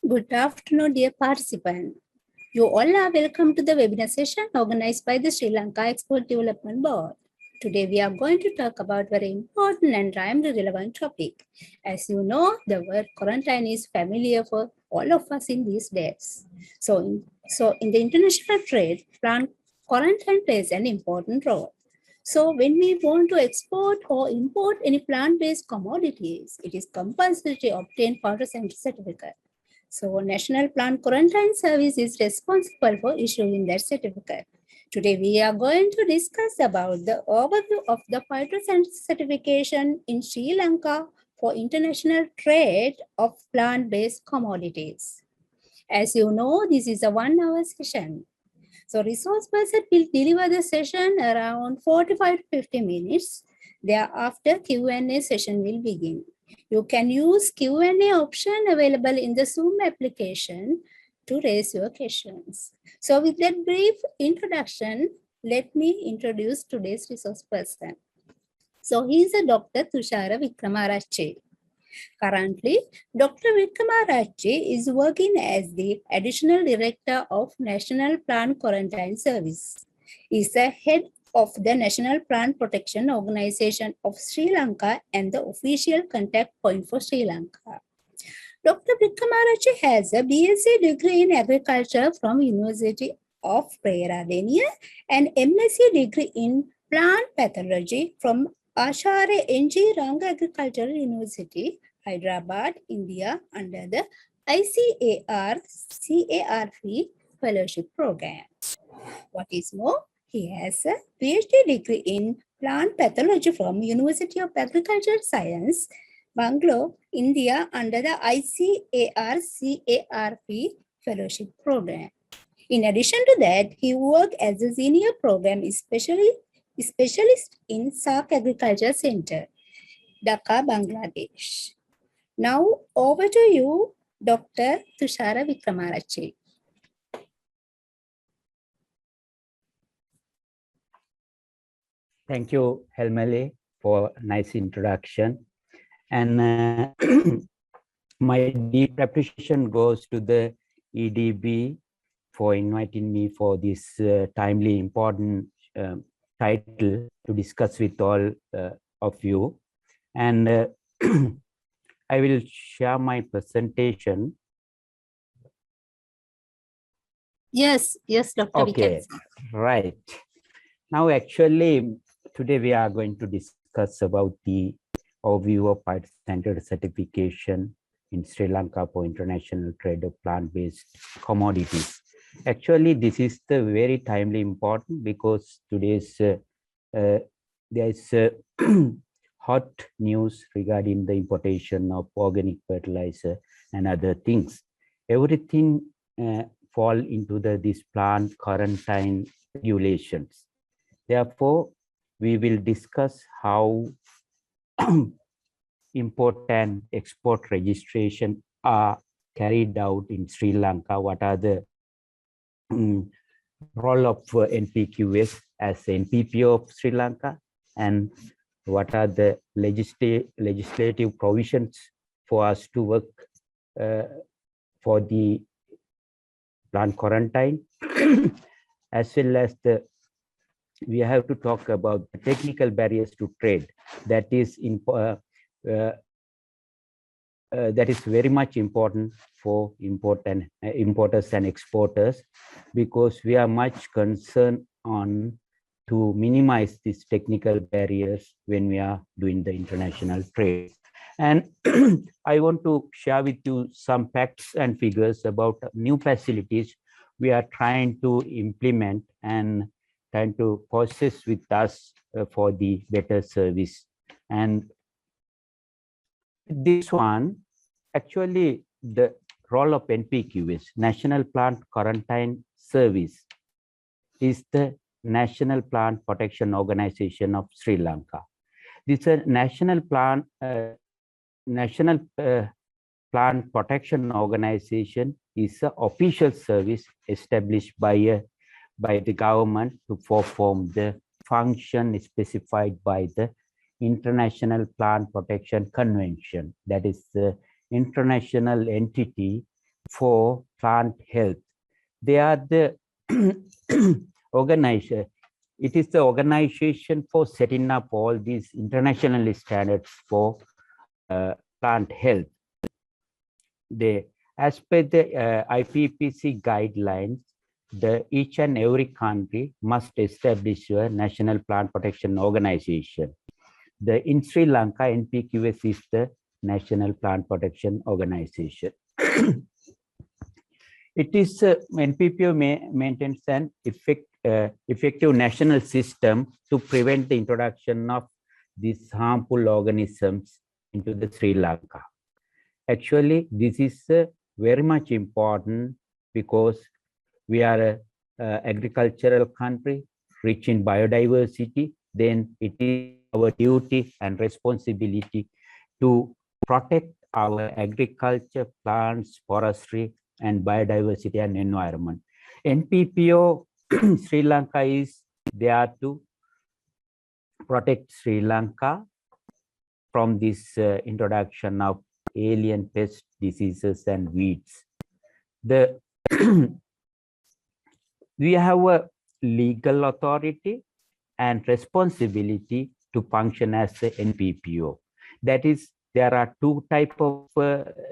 Good afternoon, dear participants. You all are welcome to the webinar session organized by the Sri Lanka Export Development Board. Today, we are going to talk about very important and timely relevant topic. As you know, the word quarantine is familiar for all of us in these days. So in the international trade, plant quarantine plays an important role. So when we want to export or import any plant-based commodities, it is compulsory to obtain phytosanitary certificate. So National Plant Quarantine Service is responsible for issuing that certificate. Today we are going to discuss about the overview of the phytosanitary certification in Sri Lanka for international trade of plant-based commodities. As you know, this is a 1-hour session. So resource person will deliver the session around 45 to 50 minutes. Thereafter, Q&A session will begin. You can use Q&A option available in the Zoom application to raise your questions. So with that brief introduction, let me introduce today's resource person. So he is a Dr. Thushara Wickramaarachchi. Currently, Dr. Wickramaarachchi is working as the Additional Director of National Plant Quarantine Service. He is the head of the National Plant Protection Organization of Sri Lanka and the official contact point for Sri Lanka. Dr. Wickramaarachchi has a BSc degree in agriculture from University of Peradeniya and MSc degree in plant pathology from Acharya N.G. Ranga Agricultural University, Hyderabad, India, under the ICAR-CARP Fellowship Program. What is more, he has a PhD degree in plant pathology from University of Agricultural Science, Bangalore, India, under the ICAR-CARP Fellowship Program. In addition to that, he worked as a senior program specialist in SARC Agriculture Center, Dhaka, Bangladesh. Now, over to you, Dr. Thushara Wickramaarachchi. Thank you, Helmele, for a nice introduction. And my deep appreciation goes to the EDB for inviting me for this timely important title to discuss with all of you. And I will share my presentation. Yes, Dr. Okay, right. Now, actually, today we are going to discuss about the overview of phytosanitary certification in Sri Lanka for international trade of plant-based commodities. Actually, this is the very timely important because today's there is hot news regarding the importation of organic fertilizer and other things. Everything fall into this plant quarantine regulations. Therefore, we will discuss how import and export registration are carried out in Sri Lanka. What are the role of NPQS as NPPO of Sri Lanka, and what are the legislative provisions for us to work for the plant quarantine, as well as we have to talk about the technical barriers to trade. That is very much important for importers and exporters, because we are much concerned on to minimize these technical barriers when we are doing the international trade. And I want to share with you some facts and figures about new facilities we are trying to implement and trying to process with us for the better service. And this one, actually, the role of NPQS, National Plant Quarantine Service, is the National Plant Protection Organization of Sri Lanka. This is a National Plant Protection Organization is an official service established by the government to perform the function specified by the International Plant Protection Convention. That is the international entity for plant health. They are the organization. It is the organization for setting up all these international standards for plant health. As per the IPPC guidelines, each and every country must establish a national plant protection organization. In Sri Lanka, NPQS is the National Plant Protection Organization. It is NPPO maintains an effective national system to prevent the introduction of these harmful organisms into the Sri Lanka. Actually, this is very much important because we are an agricultural country rich in biodiversity. Then it is our duty and responsibility to protect our agriculture, plants, forestry, and biodiversity and environment. NPPO Sri Lanka is there to protect Sri Lanka from this introduction of alien pests, diseases, and weeds. We have a legal authority and responsibility to function as the NPPO. That is, there are two types of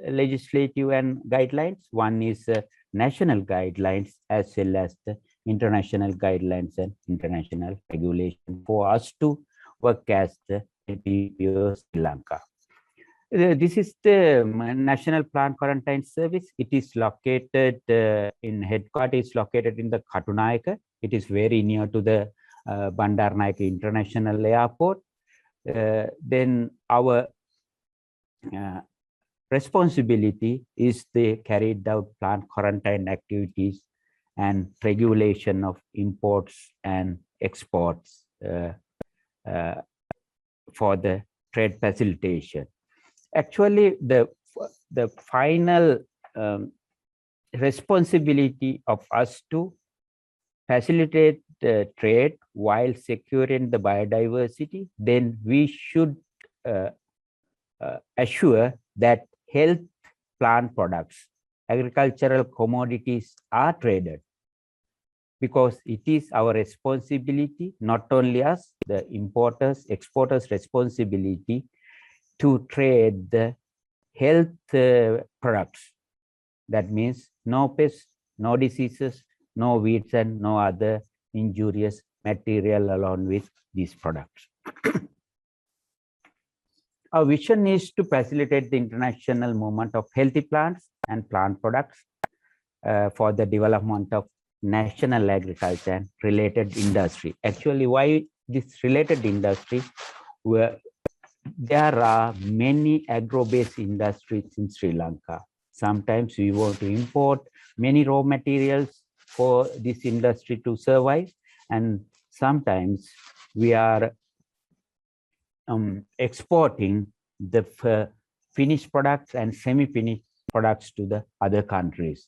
legislative and guidelines. One is national guidelines as well as the international guidelines and international regulation for us to work as the NPPO Sri Lanka. This is the National Plant Quarantine Service. It is located in headquarters, located in the Katunayaka. It is very near to the Bandaranaike International Airport. Then our responsibility is the carried out plant quarantine activities and regulation of imports and exports for the trade facilitation. Actually, the final responsibility of us to facilitate the trade while securing the biodiversity, then we should assure that health plant products, agricultural commodities are traded, because it is our responsibility, not only us, the importers, exporters' responsibility to trade the health products. That means no pests, no diseases, no weeds, and no other injurious material along with these products. Our vision is to facilitate the international movement of healthy plants and plant products for the development of national agriculture and related industry. Actually, why this related industry? Where there are many agro-based industries in Sri Lanka. Sometimes we want to import many raw materials for this industry to survive, and sometimes we are exporting the finished products and semi-finished products to the other countries.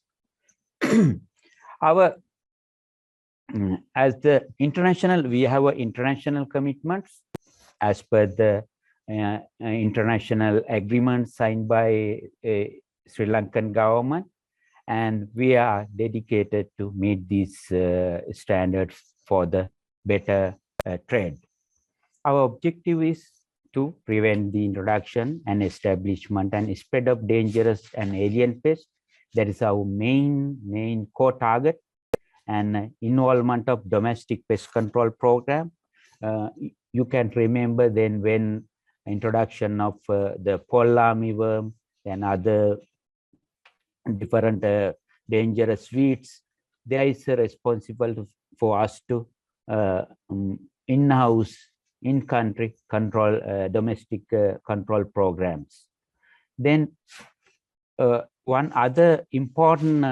As the international, we have international commitments as per the international agreement signed by Sri Lankan government, and we are dedicated to meet these standards for the better trade. Our objective is to prevent the introduction and establishment and spread of dangerous and alien pests. That is our main core target. And involvement of domestic pest control program. You can remember then when introduction of the fall armyworm and other different dangerous weeds, there is a responsible for us to in-house, in-country control, domestic control programs. Then one other important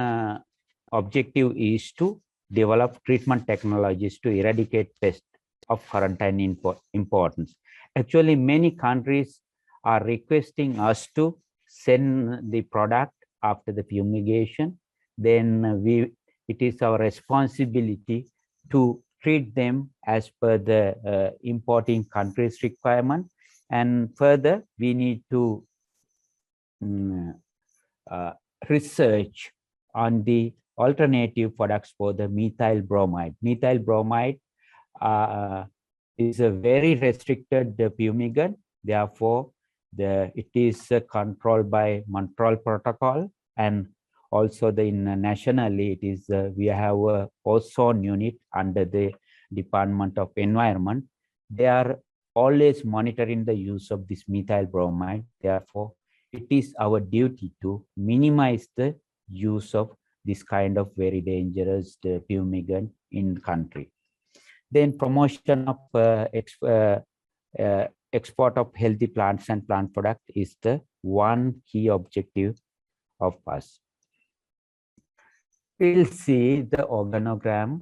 objective is to develop treatment technologies to eradicate pests of quarantine importance. Actually, many countries are requesting us to send the product after the fumigation. Then it is our responsibility to treat them as per the importing country's requirement. And further, we need to research on the alternative products for the methyl bromide. Methyl bromide is a very restricted fumigant. Therefore, it is controlled by Montreal Protocol, and also nationally it is we have a ozone unit under the Department of Environment. They are always monitoring the use of this methyl bromide. Therefore, it is our duty to minimize the use of this kind of very dangerous fumigant in country. Then promotion of export of healthy plants and plant product is the one key objective of us. We'll see the organogram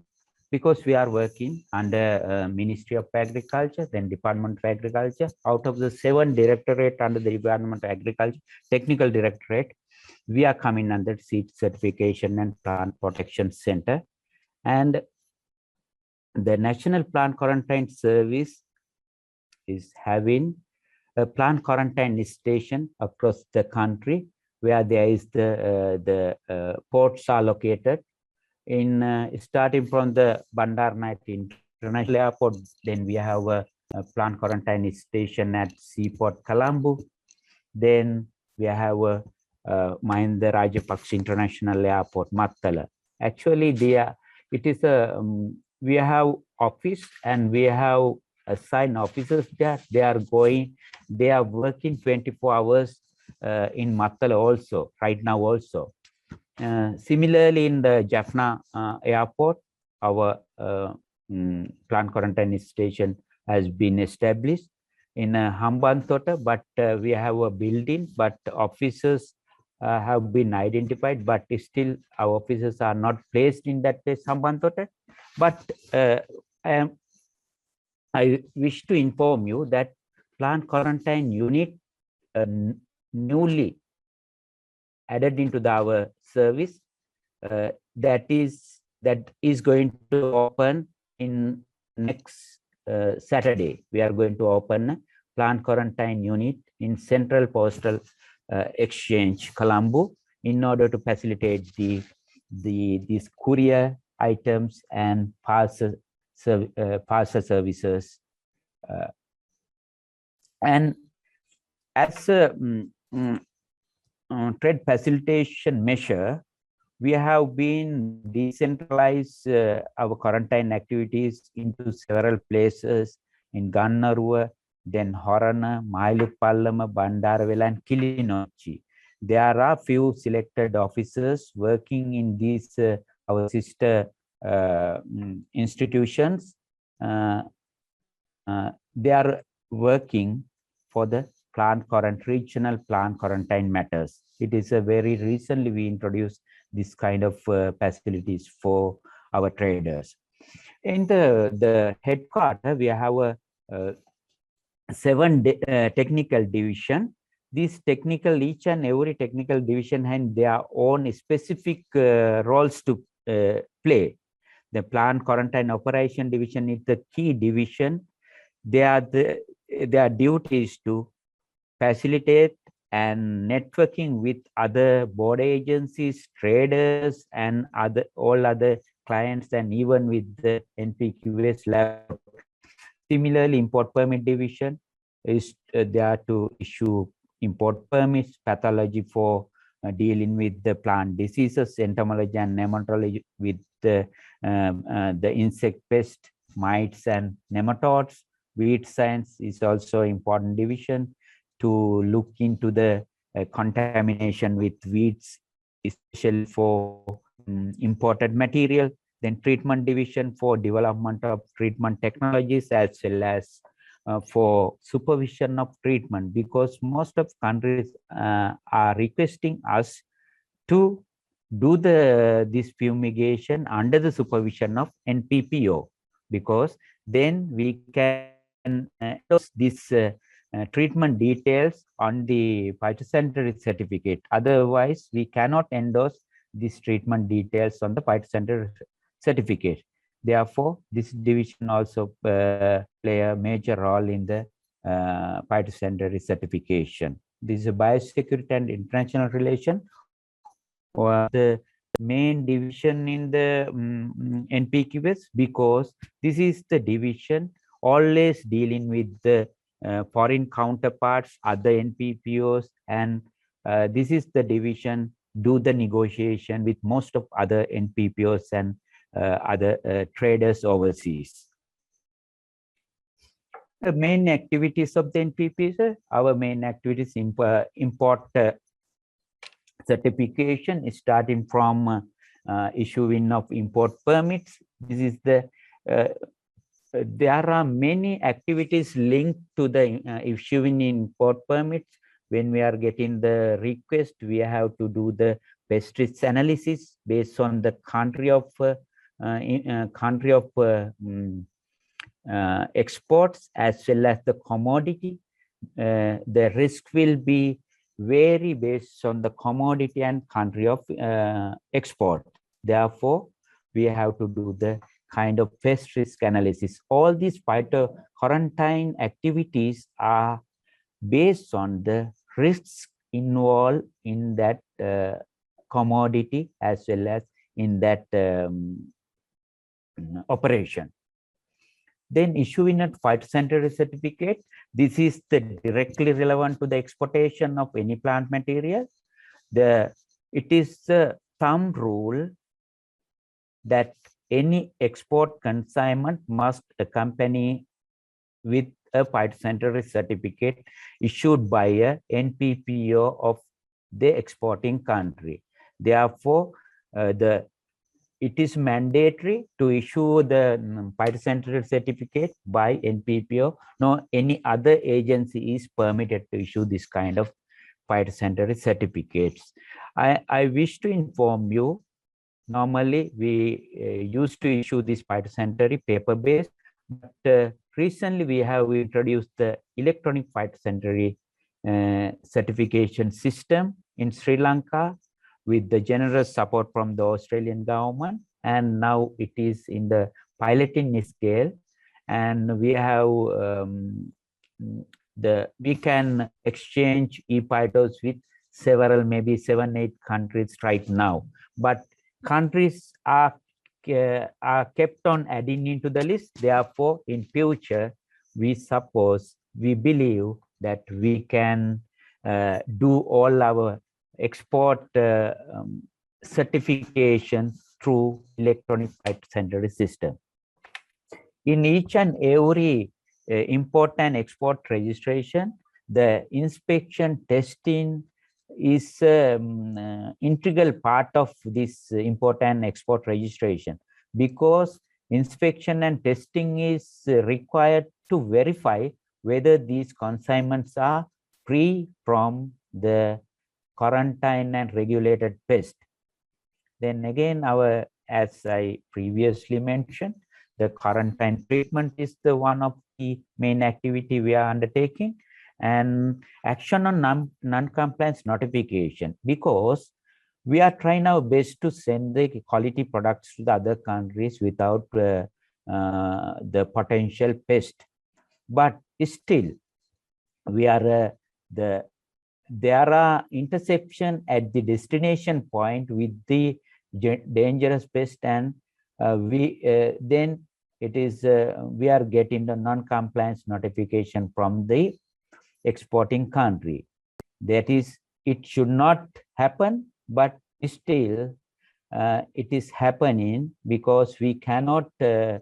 because we are working under Ministry of Agriculture, then Department of Agriculture. Out of the 7 directorate under the Department of Agriculture, Technical Directorate, we are coming under Seed Certification and Plant Protection Center. And the National Plant Quarantine Service is having a plant quarantine station across the country where there is the ports are located in starting from the Bandaranaike International Airport. Then we have a plant quarantine station at Seaport Colombo. Then we have a Mahinda Rajapaksa International Airport, Mattala. Actually, it is a we have office and we have assigned officers there. They are working 24 hours in Mattala also, right now also. Similarly, in the Jaffna airport, our plant quarantine station has been established in Hambantota, but we have a building, but officers have been identified, but still our officers are not placed in that place, Hambantota. But I wish to inform you that plant quarantine unit newly added into our service that is going to open in next Saturday. We are going to open a plant quarantine unit in Central Postal Exchange, Colombo, in order to facilitate these courier items and parcel services. And as a trade facilitation measure, we have been decentralized our quarantine activities into several places in Gannaruwa, then Horana, Mailupallama, Bandaravela, and Kilinochchi. There are few selected officers working in these our sister institutions. They are working for the regional plant quarantine matters. It is a very recently we introduced this kind of facilities for our traders. In the headquarters, we have a 7 technical division. Each and every technical division has their own specific roles to play. The plant quarantine operation division is the key division. Their duty is to facilitate and networking with other board agencies, traders, and all other clients, and even with the NPQS lab. Similarly, import permit division is there to issue import permits, pathology for dealing with the plant diseases, entomology and nematology with the insect pest, mites and nematodes. Weed science is also important division to look into the contamination with weeds, especially for imported material. Then treatment division for development of treatment technologies, as well as for supervision of treatment, because most of countries are requesting us to do this fumigation under the supervision of NPPO, because then we can endorse this treatment details on the Phytosanitary certificate. Otherwise, we cannot endorse these treatment details on the Phytosanitary certificate. Therefore, this division also play a major role in the Phytosanitary certification. This is a biosecurity and international relation. or the main division in the NPQS, because this is the division always dealing with the foreign counterparts, other NPPOs, and this is the division do the negotiation with most of other NPPOs and other traders overseas. The main activities of the NPPOs, our main activities import certification is starting from issuing of import permits. This is the there are many activities linked to the issuing import permits. When we are getting the request, we have to do the pest risk analysis based on the country of exports as well as the commodity. The risk will be vary based on the commodity and country of export. Therefore, we have to do the kind of pest risk analysis. All these phytosanitary activities are based on the risks involved in that commodity as well as in that operation. Then issuing a phytosanitary certificate, this is the directly relevant to the exportation of any plant material. It is the thumb rule that any export consignment must accompany with a phytosanitary certificate issued by a NPPO of the exporting country. Therefore, it is mandatory to issue the phytosanitary certificate by NPPO. No any other agency is permitted to issue this kind of phytosanitary certificates. I wish to inform you, normally we used to issue this phytosanitary paper-based, but recently we have introduced the electronic phytosanitary certification system in Sri Lanka with the generous support from the Australian government, and now it is in the piloting scale, and we have we can exchange e-phytos with several, maybe 7-8 countries right now, but countries are kept on adding into the list. Therefore, in future, we believe that we can do all our export certification through electronic phytosanitary system. In each and every import and export registration, the inspection testing is integral part of this import and export registration, because inspection and testing is required to verify whether these consignments are free from the quarantine and regulated pest. Then again, as I previously mentioned, the quarantine treatment is the one of the main activity we are undertaking, and action on non-compliance notification, because we are trying our best to send the quality products to the other countries without the potential pest, but still we are there are interception at the destination point with the dangerous pest, and then it is we are getting the non-compliance notification from the exporting country. That is, it should not happen, but still it is happening, because we cannot get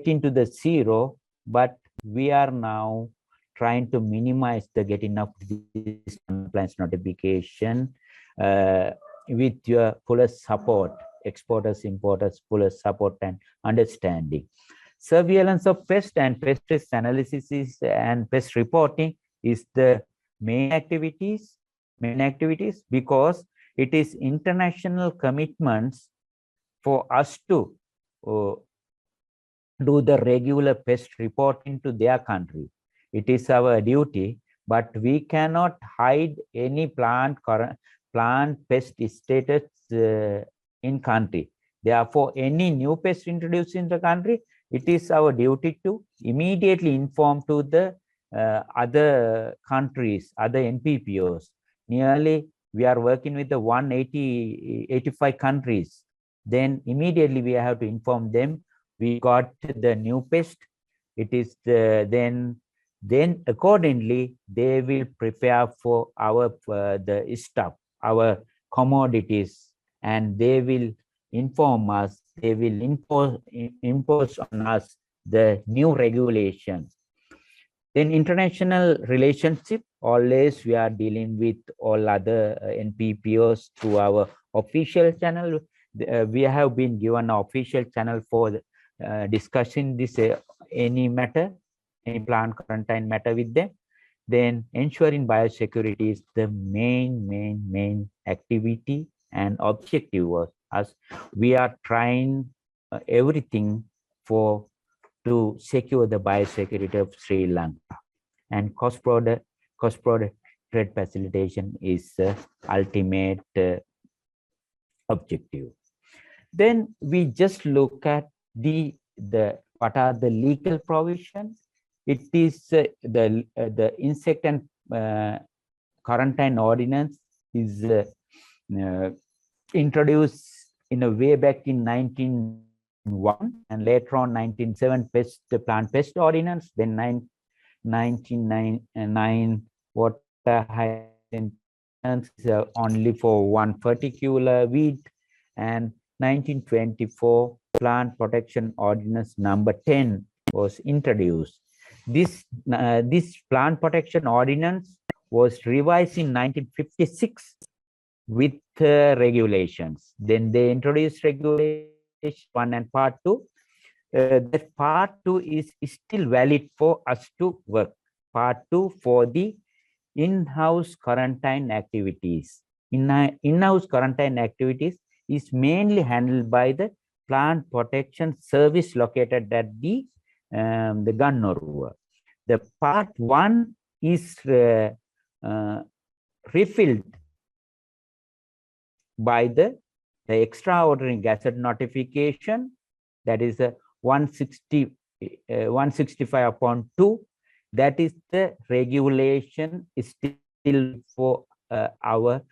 into the zero, but we are now trying to minimize the getting of this compliance notification with your fullest support, exporters, importers, fullest support and understanding. Surveillance of pest and pest risk analysis and pest reporting is the main activities, because it is international commitments for us to do the regular pest reporting to their country. It is our duty, but we cannot hide any plant pest status in country. Therefore, any new pest introduced in the country, it is our duty to immediately inform to the other countries, other NPPOs. Nearly we are working with the 85 countries, then immediately we have to inform them we got the new pest. It is then accordingly they will prepare for our the stuff, our commodities, and they will inform us. They will impose on us the new regulations. In international relationship, always we are dealing with all other NPPOs through our official channel. We have been given an official channel for discussing this any matter, any plant quarantine matter with them. Then ensuring biosecurity is the main activity and objective was us. We are trying everything to secure the biosecurity of Sri Lanka, and cross-border trade facilitation is ultimate objective. Then we just look at the what are the legal provisions. It is the insect and quarantine ordinance is introduced in a way back in 1901, and later on 1907 plant pest ordinance, then 1999 water hygiene only for one particular weed, and 1924 plant protection ordinance number 10 was introduced. This plant protection ordinance was revised in 1956 with regulations. Then they introduced regulation 1 and part 2. That part 2 is still valid for us to work. Part 2 for the in-house quarantine activities. In-house quarantine activities is mainly handled by the plant protection service located at the Gannorua. The part 1 is refilled by the extraordinary gazette notification, that is a 165/2. That is the regulation is still for our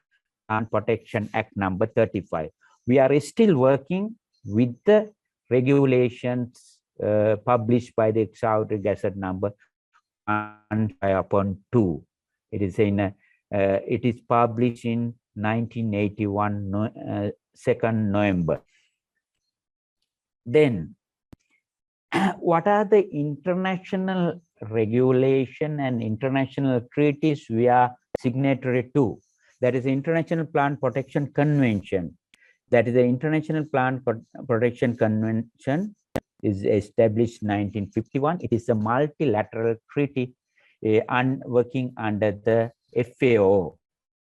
Plant Protection Act number 35. We are still working with the regulations published by the extraordinary gazette number 165/2. It is it is published in 1981 2nd November. Then what are the international regulation and international treaties we are signatory to? That is the International Plant Protection Convention. That is the International Plant Protection Convention is established 1951. It is a multilateral treaty working under the FAO.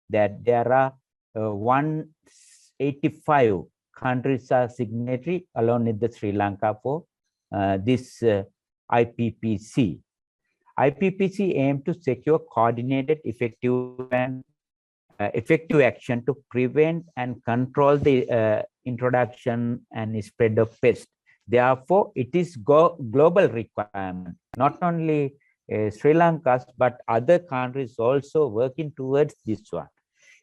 That there are 185 countries are signatory along with the Sri Lanka for this IPPC. IPPC aims to secure coordinated, effective action to prevent and control the introduction and spread of pests. Therefore, it is global requirement. Not only Sri Lanka, but other countries also working towards this one.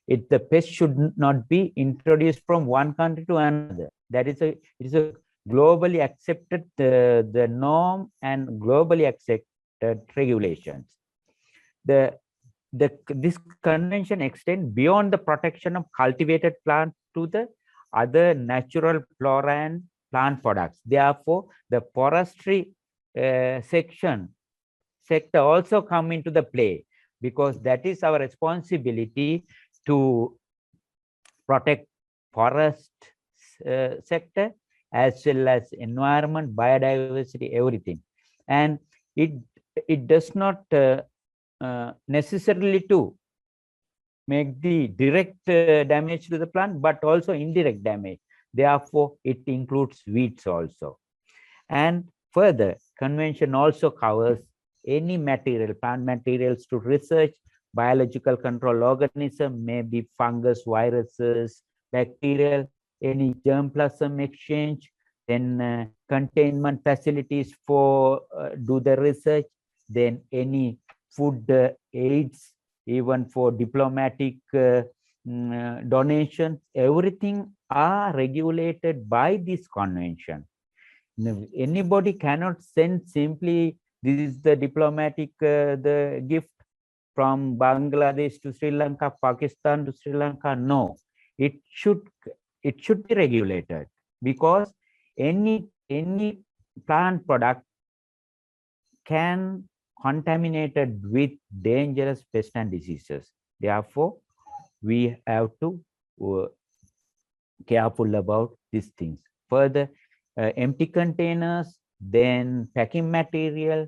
The pest should not be introduced from one country to another. That is it is a globally accepted the norm and globally accepted regulations. This convention extends beyond the protection of cultivated plants to the other natural flora and plant products. Therefore, the forestry sector also come into the play, because that is our responsibility to protect forest sector as well as environment, biodiversity, everything. And it does not necessarily to make the direct damage to the plant, but also indirect damage. Therefore, it includes weeds also. And further, convention also covers any material, plant materials to research, biological control organism, maybe fungus, viruses, bacterial, any germplasm exchange, then containment facilities for do the research, then any food aids, even for diplomatic donations, everything are regulated by this convention. Anybody cannot send simply, this is the diplomatic the gift from Bangladesh to Sri Lanka, Pakistan to Sri Lanka. No, it should be regulated, because any plant product can contaminated with dangerous pests and diseases. Therefore, we have to careful about these things. Further, empty containers, then packing material,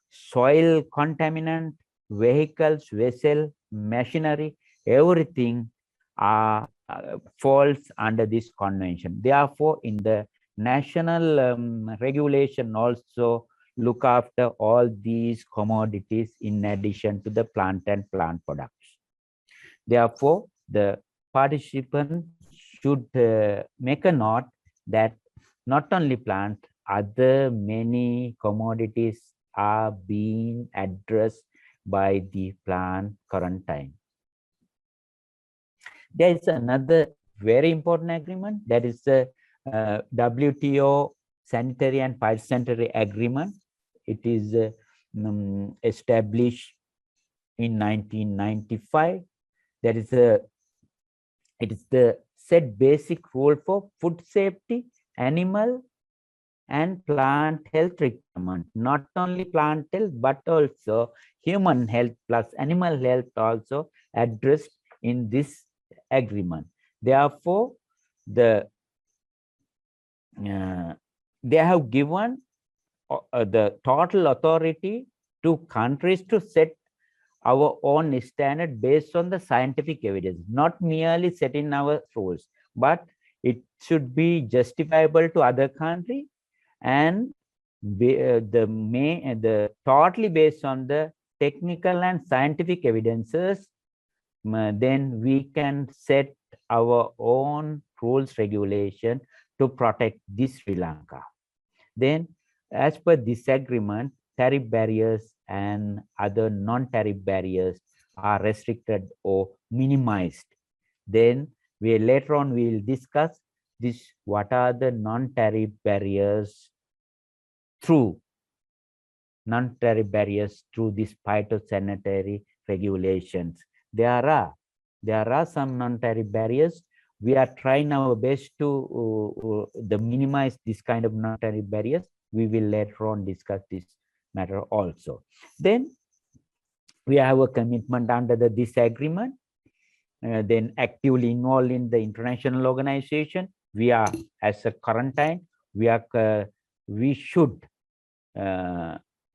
soil contaminant, vehicles, vessel, machinery, everything falls under this convention. Therefore, in the national regulation also look after all these commodities in addition to the plant and plant products. Therefore, the participant should make a note that not only plant, other many commodities are being addressed by the plant quarantine. There is another very important agreement, that is the WTO Sanitary and Phytosanitary Agreement. It is established in 1995. That is it is the set basic rule for food safety, animal and plant health requirement. Not only plant health, but also human health plus animal health also addressed in this agreement. Therefore, they have given the total authority to countries to set our own standard based on the scientific evidence, not merely setting our rules, but it should be justifiable to other country, and the totally based on the technical and scientific evidences. Then we can set our own rules regulation to protect this Sri Lanka. Then, as per this agreement, tariff barriers and other non-tariff barriers are restricted or minimized. Then later on we will discuss this, what are the non-tariff barriers through this phytosanitary regulations. There are some non-tariff barriers. We are trying our best to minimize this kind of non-tariff barriers. We will later on discuss this matter also. Then we have a commitment under this agreement. Then actively involved in the international organization. We are, as a quarantine, we should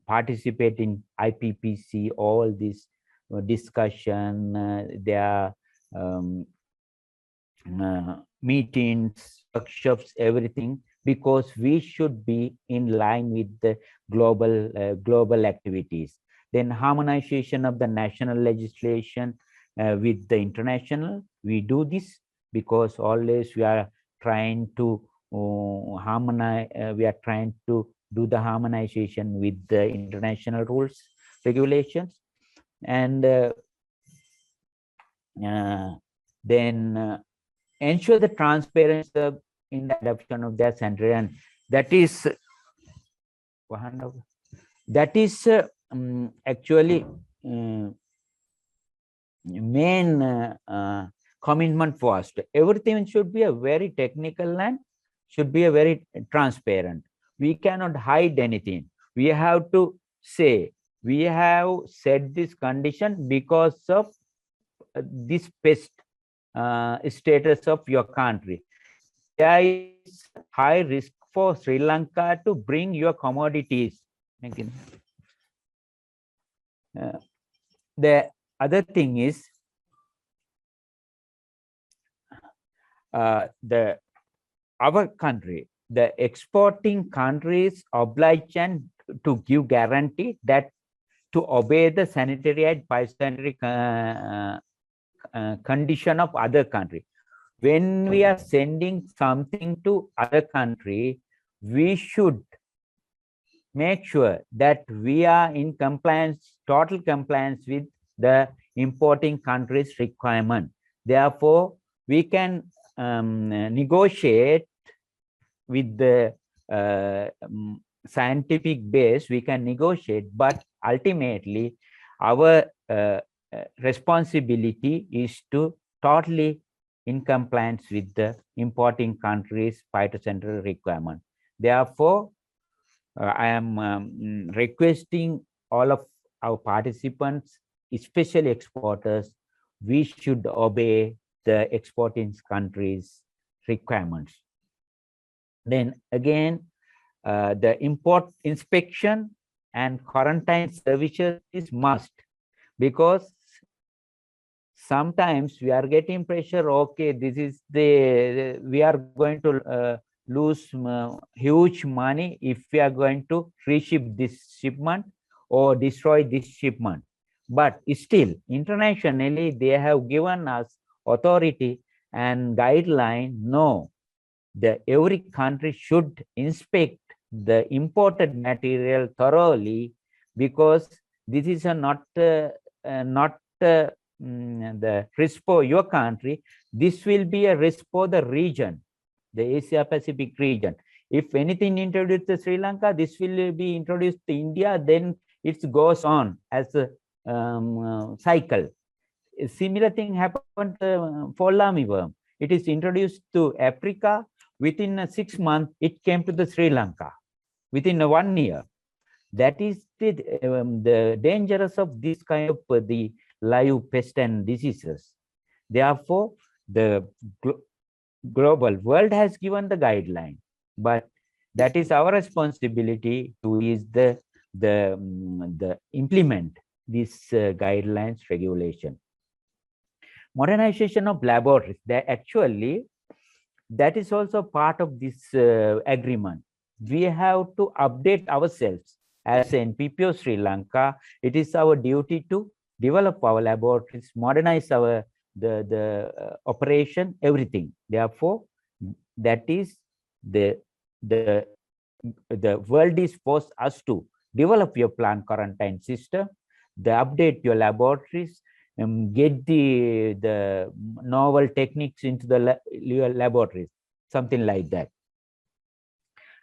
participate in IPPC, all this discussion, their meetings, workshops, everything, because we should be in line with the global activities. Then harmonization of the national legislation with the international. We do this because always we are trying to harmonize, we are trying to do the harmonization with the international rules, regulations, and then ensure the transparency in the adoption of their sanitary, and that is actually main commitment for us. Everything should be a very technical and should be a very transparent. We cannot hide anything. We have to say, we have set this condition because of this pest status of your country. There is high risk for Sri Lanka to bring your commodities. The other thing is our country, the exporting countries obliged and to give guarantee that to obey the sanitary and phytosanitary condition of other country. When we are sending something to other country, we should make sure that we are in compliance, total compliance with the importing country's requirement. Therefore, we can negotiate with the scientific base, we can negotiate, but ultimately our responsibility is to totally in compliance with the importing countries' phytosanitary requirement. Therefore, I am requesting all of our participants, especially exporters, we should obey the exporting countries' requirements. Then again, the import inspection and quarantine services is must, because sometimes we are getting pressure, okay, this is we are going to lose huge money if we are going to reship this shipment or destroy this shipment. But still, internationally, they have given us authority and guideline, no, every country should inspect the imported material thoroughly, because this is not the risk for your country. This will be a risk for the region, the Asia Pacific region. If anything introduced to Sri Lanka, this will be introduced to India, then it goes on as a cycle. A similar thing happened for lami worm. It is introduced to Africa. Within 6 months, it came to the Sri Lanka. Within 1 year. That is the dangerous of this kind of the live pest and diseases. Therefore, the global world has given the guideline, but that is our responsibility to is the implement these guidelines regulation. Modernization of laboratories, that is also part of this agreement. We have to update ourselves as NPPO Sri Lanka. It is our duty to develop our laboratories, modernize our operation, everything. Therefore, that is the world is forced us to develop your plant quarantine system, update your laboratories, get the novel techniques into the your laboratories, something like that.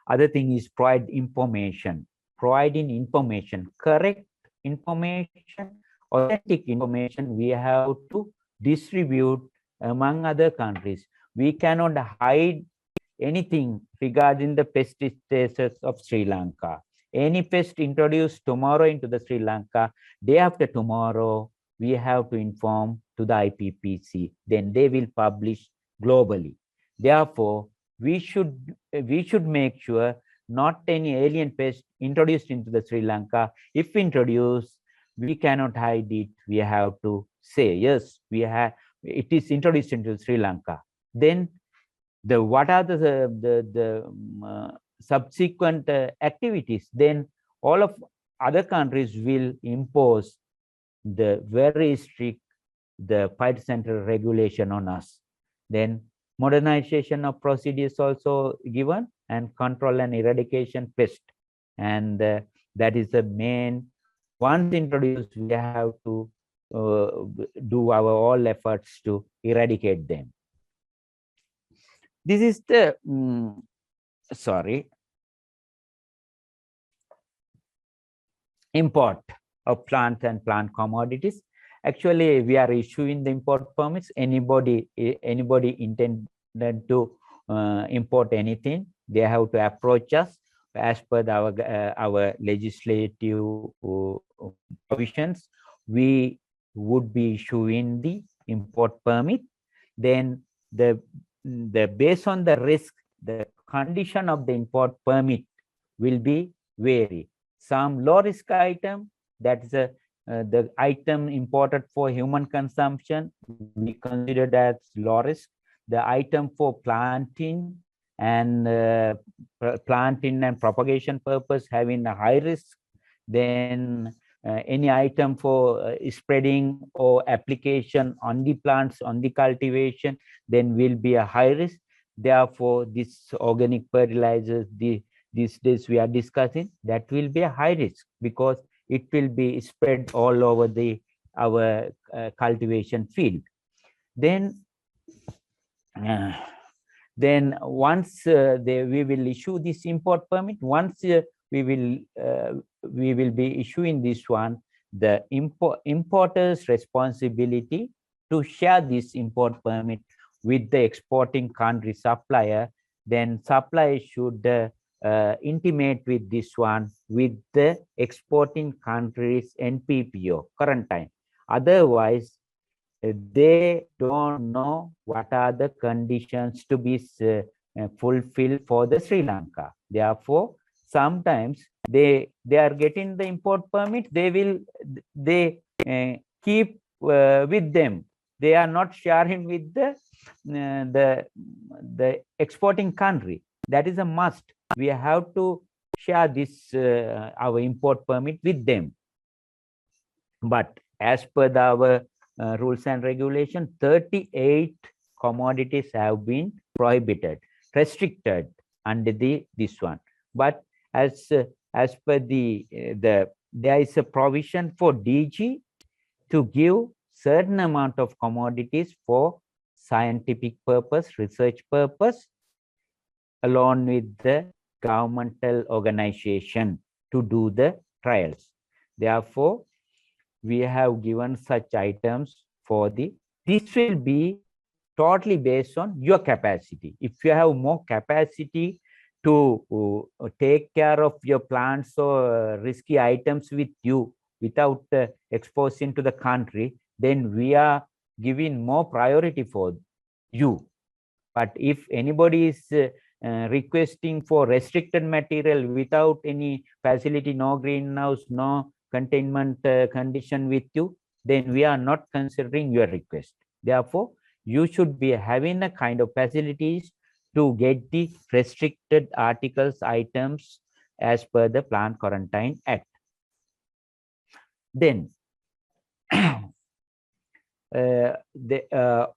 Other thing is providing information, correct information, authentic information. We have to distribute among other countries. We cannot hide anything regarding the pesticides of Sri Lanka. Any pest introduced tomorrow into the Sri Lanka, day after tomorrow, we have to inform to the IPPC. Then they will publish globally. Therefore, we should make sure not any alien pest introduced into the Sri Lanka. If introduced, we cannot hide it. We have to say, yes, it is introduced into Sri Lanka. Then what are the subsequent activities? Then all of other countries will impose the very strict phytosanitary regulation on us. Then modernization of procedures also given, and control and eradication pest, and that is the main. Once introduced, we have to do our all efforts to eradicate them. This is the import of plants and plant commodities. Actually, we are issuing the import permits. Anybody intended to import anything, they have to approach us as per our legislative provisions. We would be issuing the import permit. Then based on the risk, the condition of the import permit will be vary. Some low risk item, that is the item imported for human consumption, we consider that low risk. The item for planting and propagation purpose having a high risk. Then any item for spreading or application on the plants, on the cultivation, then will be a high risk. Therefore, this organic fertilizers, these days we are discussing, that will be a high risk, because it will be spread all over our cultivation field. Then once we will issue this import permit, once we will be issuing this one, the importer's responsibility to share this import permit with the exporting country supplier. Then supplier should intimate with this one with the exporting country's NPPO quarantine. Otherwise, they don't know what are the conditions to be fulfilled for the Sri Lanka. Therefore, sometimes they are getting the import permit. They keep with them. They are not sharing with the exporting country. That is a must. We have to share this our import permit with them. But as per our rules and regulation, 38 commodities have been prohibited, restricted under this one. But as per there is a provision for DG to give certain amount of commodities for scientific purpose, research purpose, along with the governmental organization to do the trials. Therefore, we have given such items for this will be totally based on your capacity. If you have more capacity to take care of your plants or risky items with you without exposing to the country, then we are giving more priority for you. But if anybody is requesting for restricted material without any facility, no greenhouse, no containment condition with you, then we are not considering your request. Therefore, you should be having a kind of facilities to get the restricted articles, items as per the Plant Quarantine Act. Then,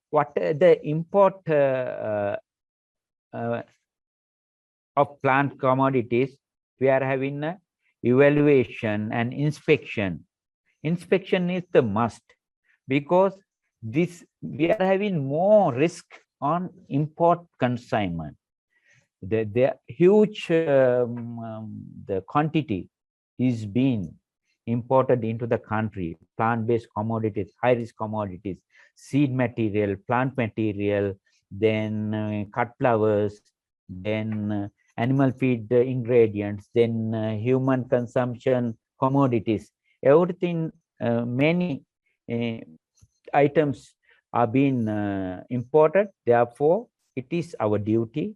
what the import of plant commodities, we are having a evaluation and inspection. Inspection is the must, because we are having more risk on import consignment. The huge the quantity is being imported into the country, plant-based commodities, high-risk commodities, seed material, plant material, then cut flowers, then animal feed ingredients, then human consumption commodities. Everything, many items are being imported. Therefore, it is our duty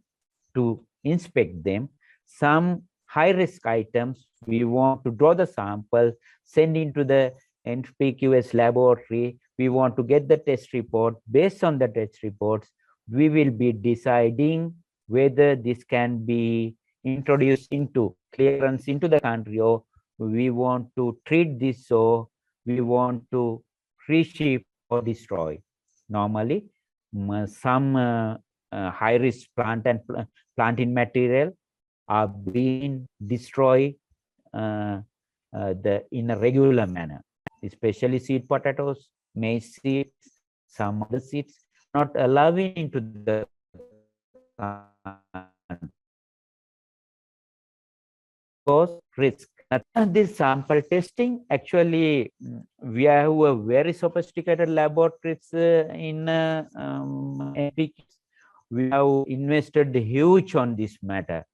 to inspect them. Some high-risk items, we want to draw the sample, send into the NPQS laboratory. We want to get the test report. Based on the test reports, we will be deciding whether this can be introduced into clearance into the country, or we want to treat this, or we want to reship or destroy. Normally, some high-risk plant and planting material are being destroyed in a regular manner, especially seed potatoes, maize seeds, some other seeds, not allowing into the cause risk. This sample testing, actually, we have a very sophisticated laboratories in NPQS. We have invested huge on this matter.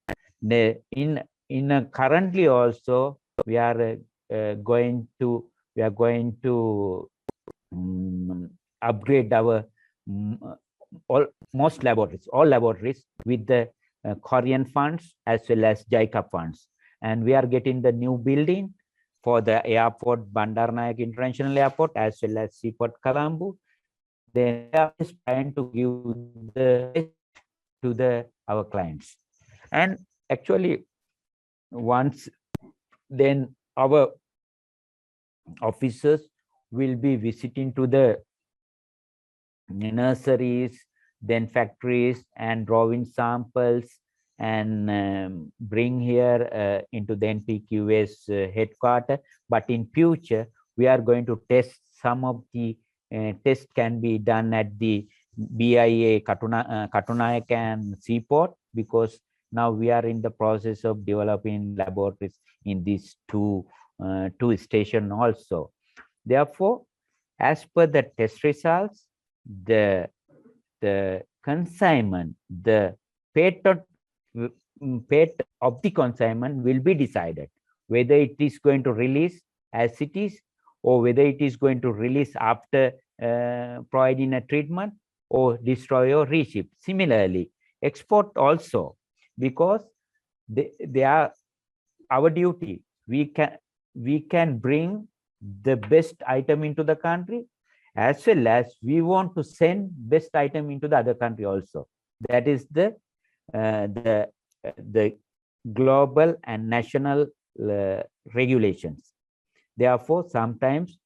Currently also, we are going to upgrade our all laboratories with the Korean funds as well as JICA funds. And we are getting the new building for the airport, Bandaranaike International Airport, as well as Seaport Colombo. They are trying to give the to our clients. And actually, once then our officers will be visiting to the nurseries, then factories, and drawing samples, and bring here into the NPQS headquarters. But in future, we are going to test some of the test can be done at the BIA Katunayake and Seaport, because now we are in the process of developing laboratories in these two stations also. Therefore, as per the test results, the consignment, the fate of the consignment will be decided, whether it is going to release as it is, or whether it is going to release after providing a treatment, or destroy or reship. Similarly, export also, because they are our duty. We can bring the best item into the country, as well as we want to send best item into the other country also. That is the global and national regulations. Therefore, sometimes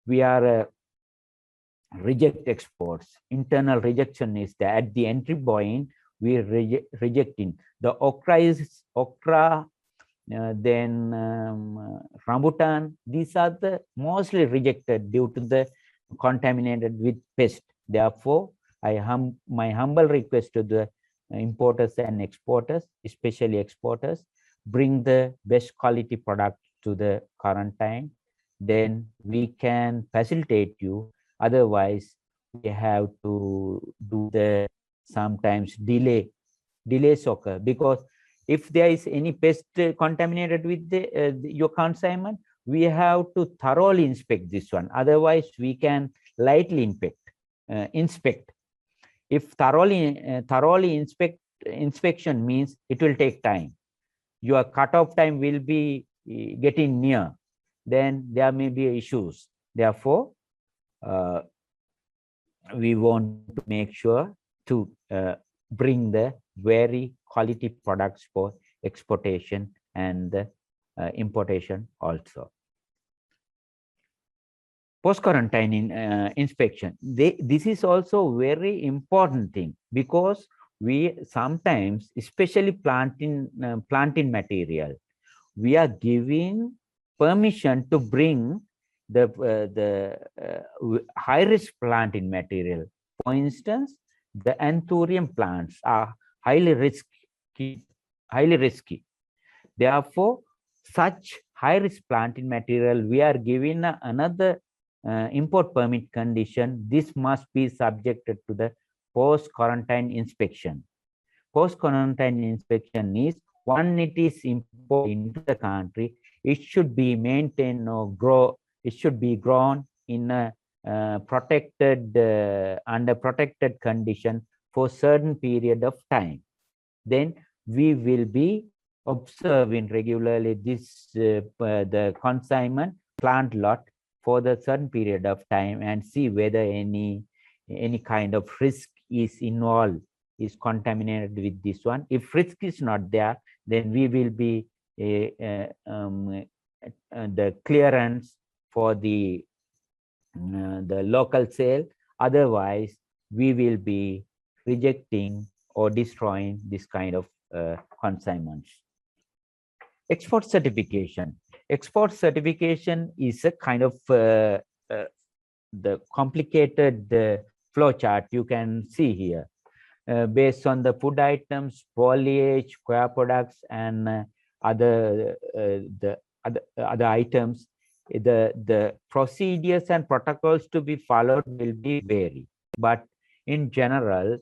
we are reject exports. Internal rejection is that at the entry point we are rejecting the okra, then rambutan. These are the mostly rejected due to the contaminated with pest. Therefore, my humble request to the importers and exporters, especially exporters, bring the best quality product to the quarantine. Then we can facilitate you. Otherwise, we have to do the sometimes delays occur, because if there is any pest contaminated with your consignment, we have to thoroughly inspect this one. Otherwise, we can lightly inspect. If thoroughly inspection means it will take time. Your cutoff time will be getting near. Then there may be issues. Therefore, we want to make sure to bring the very quality products for exportation and importation also. Post-quarantine inspection. This is also very important thing, because we sometimes, especially planting material, we are giving permission to bring the high-risk planting material. For instance, the anthurium plants are highly risky. Therefore, such high-risk planting material, we are giving another import permit condition. This must be subjected to the post-quarantine inspection. Post-quarantine inspection is when it is imported into the country, it should be maintained or grow. It should be grown in a protected under protected condition for certain period of time. Then we will be observing regularly this the consignment plant lot for the certain period of time, and see whether any kind of risk is involved, is contaminated with this one. If risk is not there, then we will be the clearance for the local sale. Otherwise, we will be rejecting or destroying this kind of consignments. Export certification. Export certification is a kind of the complicated flow chart you can see here, based on the food items, foliage, coir products, and other items. The procedures and protocols to be followed will be vary, but in general,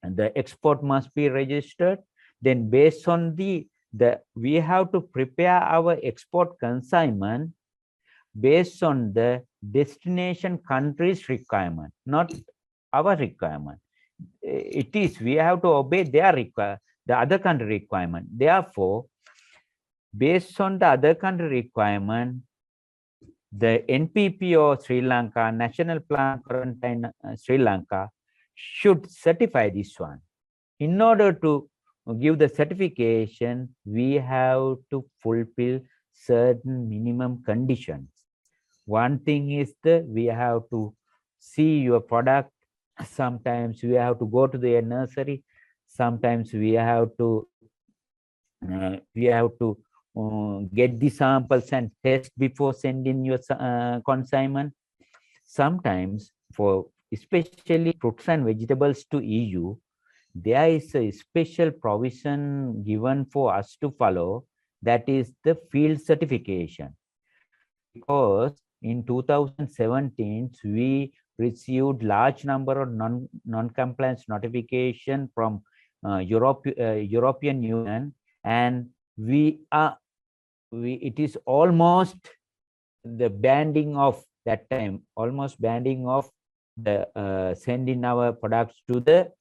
the export must be registered. Then, based on we have to prepare our export consignment based on the destination country's requirement, not our requirement. It is we have to obey the other country requirement. Therefore, based on the other country requirement, the NPPO Sri Lanka, National Plant Quarantine Sri Lanka, should certify this one. In order to give the certification, we have to fulfill certain minimum conditions. One thing is we have to see your product. Sometimes we have to go to the nursery. Sometimes we have to get the samples and test before sending your consignment. sometimes for especially fruits and vegetables to EU, there is a special provision given for us to follow, that is the field certification. Because in 2017, we received large number of non-compliance notification from European Union, and it is almost the banding of that time, almost banding of the sending our products to the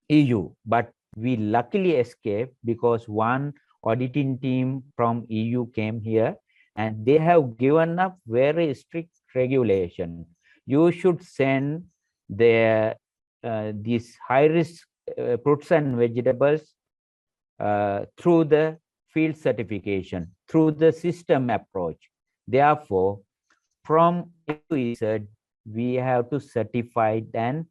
EU, but we luckily escaped because one auditing team from EU came here and they have given up very strict regulation. You should send their these high risk fruits and vegetables through the field certification, through the system approach. Therefore, from EZ, we have to certify and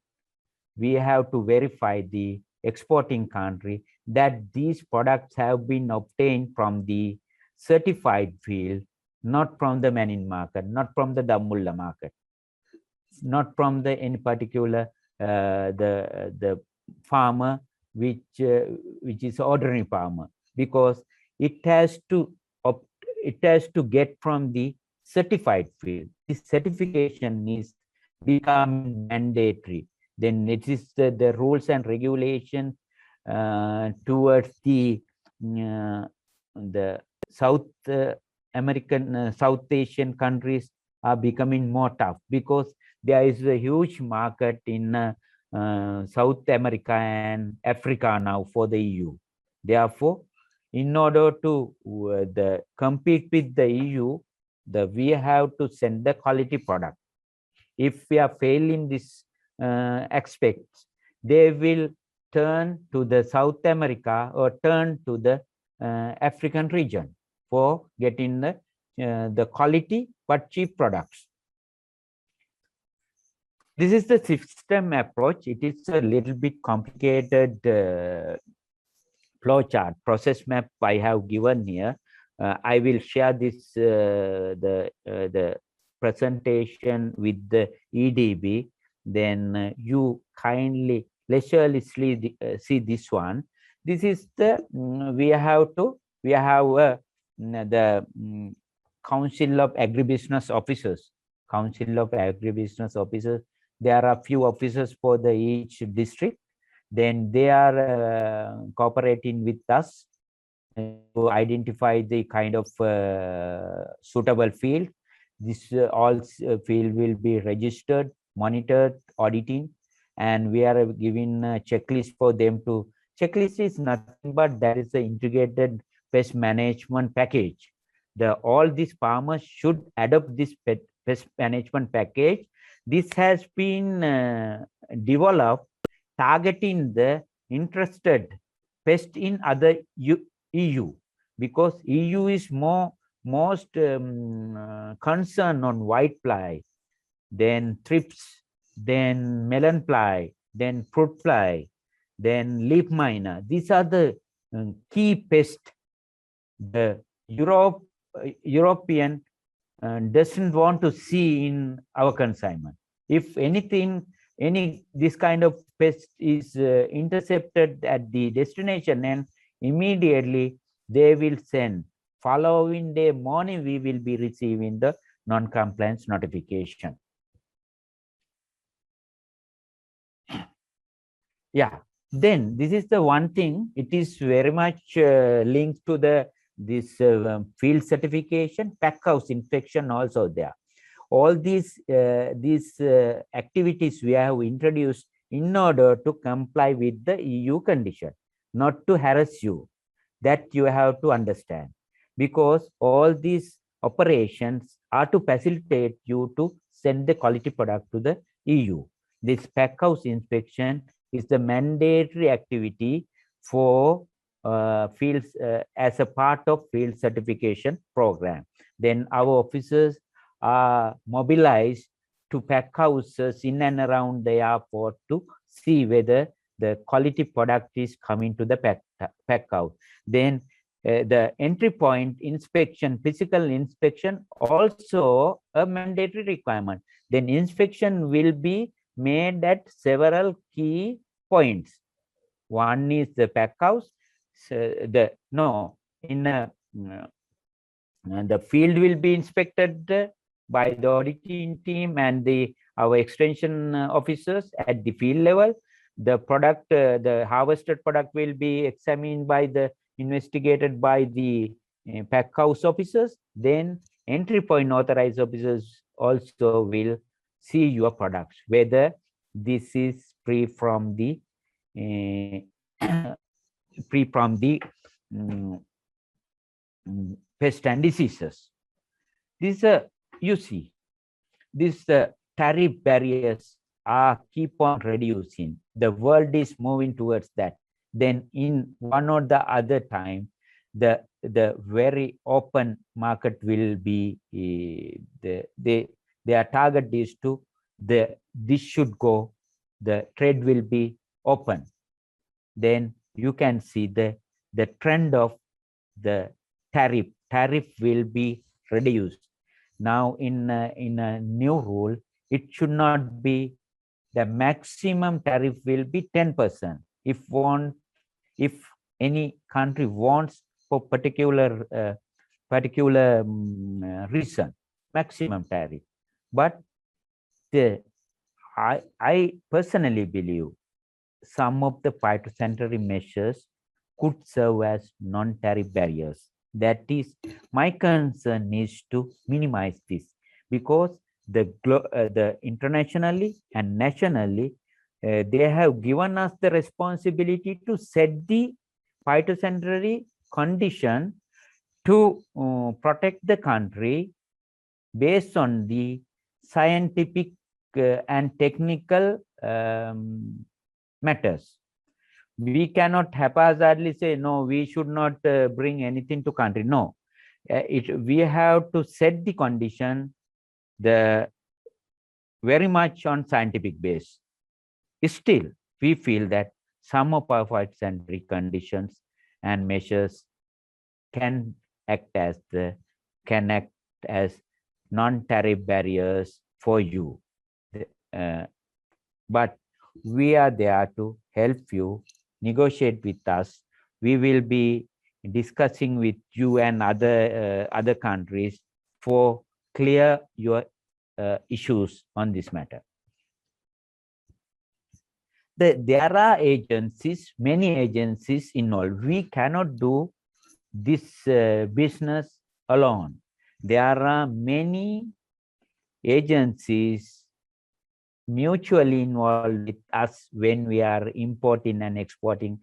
we have to verify the exporting country that these products have been obtained from the certified field, not from the man-in market, not from the Damulla market, not from the any particular the farmer which is ordinary farmer, because it has to get from the certified field. This certification is becoming mandatory. Then it is the rules and regulation towards the South American, South Asian countries are becoming more tough, because there is a huge market in South America and Africa now for the EU. Therefore, in order to compete with the EU, we have to send the quality product. If we are failing this aspects, they will turn to the South America or turn to the African region for getting the quality but cheap products. This is the system approach. It is a little bit complicated flow chart, process map I have given here. I will share this the presentation with the EDB. Then you kindly leisurely see this one. This is the we have the Council of Agribusiness Officers. Council of Agribusiness Officers. There are few officers for each district. Then they are cooperating with us to identify the kind of suitable field. This all field will be registered, monitored, auditing, and we are giving a checklist for them to. Checklist is nothing but that is the integrated pest management package. All these farmers should adopt this pest management package. This has been developed targeting the interested pest in other EU, because EU is most concerned on white fly, then thrips, then melon fly, then fruit fly, then leaf miner. These are the key pests. The European doesn't want to see in our consignment. If anything, this kind of pest is intercepted at the destination, and immediately they will send. Following day morning, we will be receiving the non-compliance notification. Yeah, then this is the one thing. It is very much linked to this field certification, pack house inspection also there. All these activities we have introduced in order to comply with the EU condition, not to harass you. That you have to understand, because all these operations are to facilitate you to send the quality product to the EU. This pack house inspection is the mandatory activity for fields as a part of field certification program. Then our officers are mobilized to pack houses in and around the airport to see whether the quality product is coming to the pack house. Then the entry point inspection, physical inspection, also a mandatory requirement. Then inspection will be made at several key points. One is the pack house. So the field will be inspected by the auditing team and our extension officers at the field level. The product, the harvested product will be examined by investigated by the pack house officers. Then entry point authorized officers also will see your products, whether this is free from the pest and diseases. This you see, these tariff barriers are keep on reducing. The world is moving towards that. Then in one or the other time, the very open market will be their target is to this should go, the trade will be open. Then you can see the trend of the tariff will be reduced. Now in a new rule, it should not be, the maximum tariff will be 10%. If any country wants for particular reason, maximum tariff. But I personally believe some of the phytosanitary measures could serve as non-tariff barriers. That is, my concern is to minimize this, because the internationally and nationally, they have given us the responsibility to set the phytosanitary condition to protect the country based on the scientific and technical matters. We cannot haphazardly say, no, we should not bring anything to country. No, we have to set the condition very much on scientific base. Still, we feel that some of our phytosanitary conditions and measures can act as non-tariff barriers for you. But we are there to help you negotiate with us. We will be discussing with you and other countries for clear your issues on this matter. There are agencies, many agencies involved. We cannot do this business alone. There are many agencies mutually involved with us when we are importing and exporting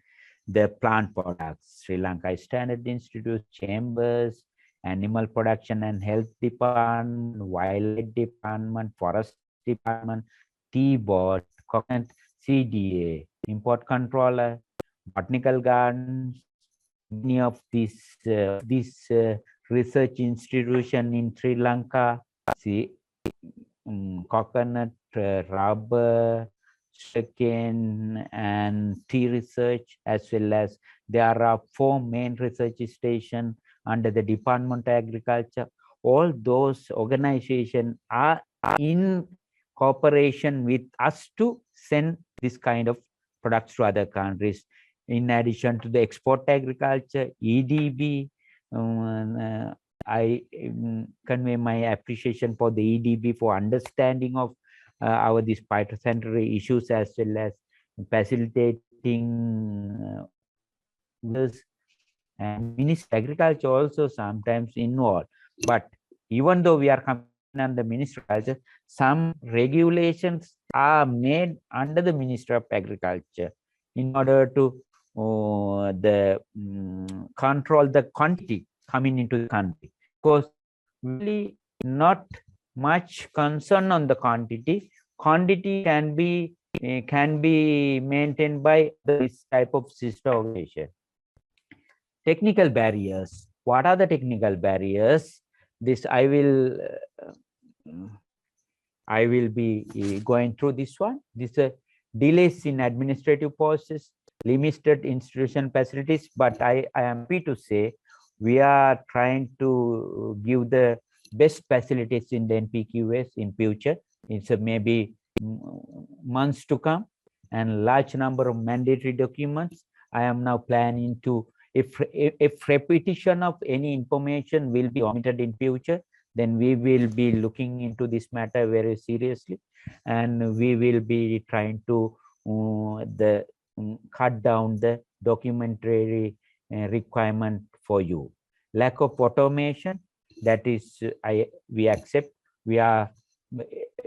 the plant products. Sri Lanka Standard Institute, chambers, animal production and health department, wildlife department, forest department, tea board, coconut, CDA, import controller, botanical gardens. Many of these research institution in Sri Lanka, coconut, rubber, sugarcane and tea research, as well as there are 4 main research stations under the Department of Agriculture. All those organizations are in cooperation with us to send this kind of products to other countries. In addition to the export agriculture, EDB, I convey my appreciation for the EDB for understanding of these phytosanitary issues, as well as facilitating this, and Ministry of Agriculture also sometimes involved. But even though we are coming under the Ministry of Agriculture, some regulations are made under the Ministry of Agriculture in order to control the quantity coming into the country. Because really not much concern on the quantity. Quantity can be maintained by this type of sister organization. Technical barriers. What are the technical barriers? This I will be going through this one. This delays in administrative process, limited institution facilities. But I am happy to say we are trying to give the best facilities in the NPQS in future. It's maybe months to come, and large number of mandatory documents. I am now planning to, if repetition of any information will be omitted in future, then we will be looking into this matter very seriously, and we will be trying to cut down the documentary requirement for you. Lack of automation, that is, we accept. We are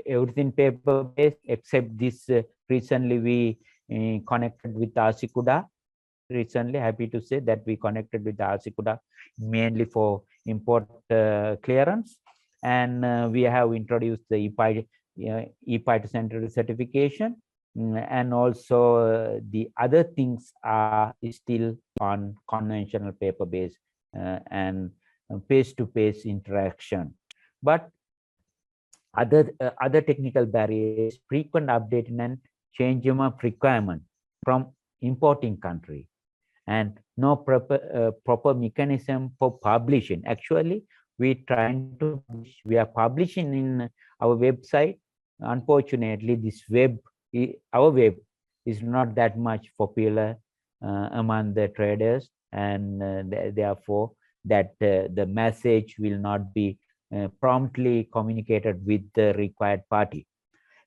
everything paper based except this. Recently we connected with Asikuda. Recently, happy to say that we connected with Asikuda mainly for import clearance, and we have introduced the Phytosanitary certification, and also the other things are still on conventional paper based and face-to-face interaction. But other technical barriers, frequent updating and changing of requirement from importing country, and no proper mechanism for publishing. Actually, we are publishing in our website. Unfortunately, our web is not that much popular among the traders, and therefore that the message will not be promptly communicated with the required party.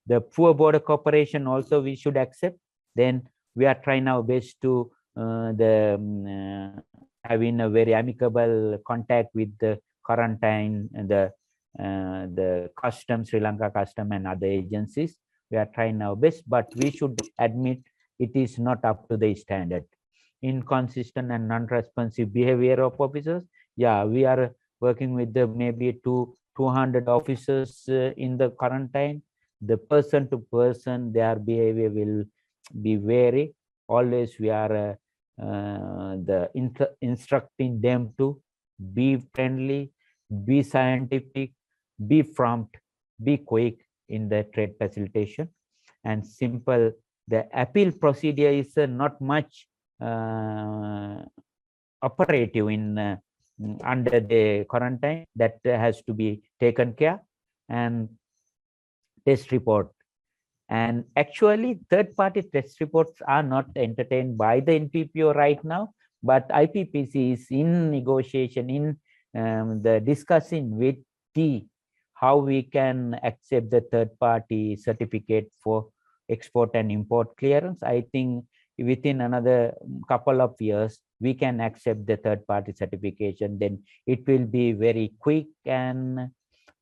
The poor border cooperation also we should accept. Then we are trying our best to having a very amicable contact with the quarantine and the custom, Sri Lanka custom and other agencies. We are trying our best, but we should admit it is not up to the standard. Inconsistent and non-responsive behavior of officers. Yeah, we are working with the maybe 200 officers in the quarantine. The person to person, their behavior will be vary. Always we are instructing them to be friendly, be scientific, be prompt, be quick in the trade facilitation, and simple. The appeal procedure is not much operative in under the quarantine. That has to be taken care. And test report, and actually third-party test reports are not entertained by the NPPO right now, but IPPC is in negotiation, in the discussing with T how we can accept the third-party certificate for export and import clearance. I think within another couple of years we can accept the third-party certification. Then it will be very quick, and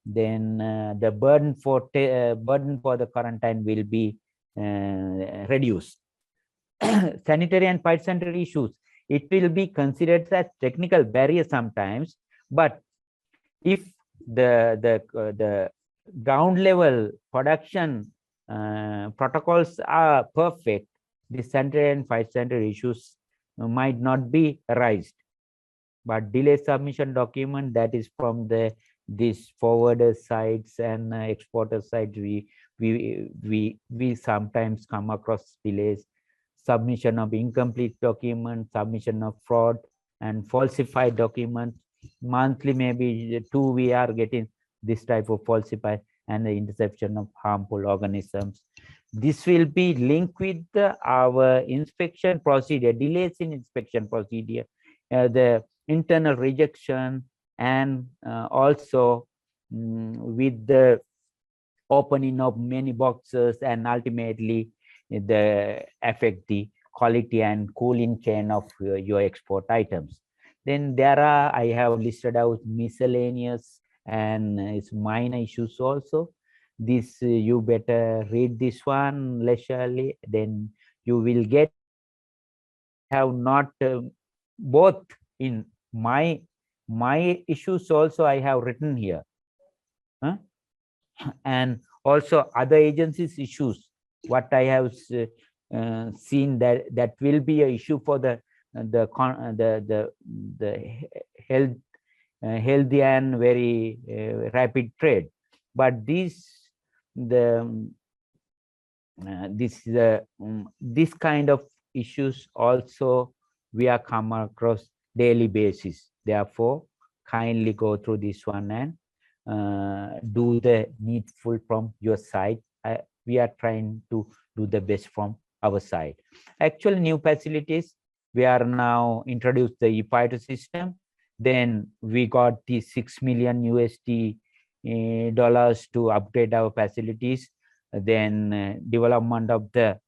then the burden for the quarantine will be reduced. Sanitary and phytosanitary issues, it will be considered as technical barrier sometimes, but if the ground level production protocols are perfect, the sanitary and phytosanitary issues might not be raised. But delay submission document, that is from these forwarder sites and exporter sites, we sometimes come across delays, submission of incomplete document, submission of fraud and falsified documents. Monthly, maybe 2 we are getting this type of falsified, and the interception of harmful organisms. This will be linked with our inspection procedure, delays in inspection procedure, the internal rejection, and also with the opening of many boxes, and ultimately the affect the quality and cooling chain of your export items. Then there are, I have listed out miscellaneous and it's minor issues also. This you better read this one leisurely, then you will get. I have not both in my issues also I have written here, and also other agencies issues what I have seen, that will be an issue for the healthy and very rapid trade. But this kind of issues also we are come across daily basis. Therefore, kindly go through this one and do the needful from your side. We are trying to do the best from our side. Actual new facilities, we are now introduced the e-Phyto system. Then we got the $6 million dollars to upgrade our facilities. Then development of the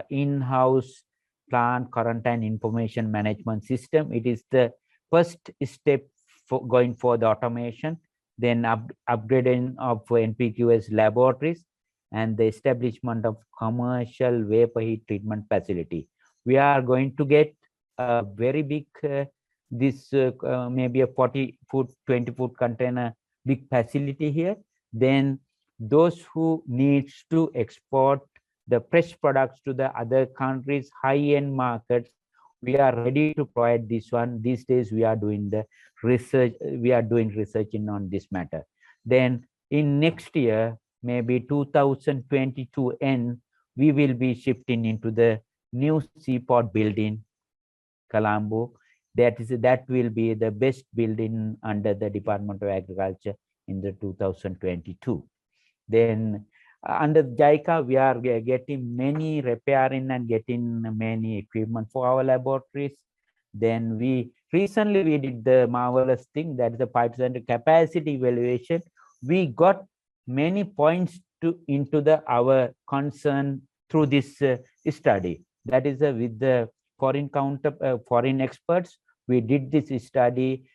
in-house plant quarantine information management system. It is the first step for going for the automation. Then upgrading of NPQS laboratories and the establishment of commercial vapor heat treatment facility. We are going to get a very big, maybe a 40-foot, 20-foot container big facility here. Then those who needs to export the fresh products to the other countries, high-end markets, we are ready to provide this one. These days we are doing the research, we are doing researching on this matter. Then in next year, maybe 2022 end, we will be shifting into the new seaport building, Colombo. That will be the best building under the Department of Agriculture in the 2022. Then under JICA, we are getting many repairing and getting many equipment for our laboratories. Then recently we did the marvelous thing, that is the Phytosanitary capacity evaluation. We got many points into our concern through this study. That is with the foreign experts. We did this study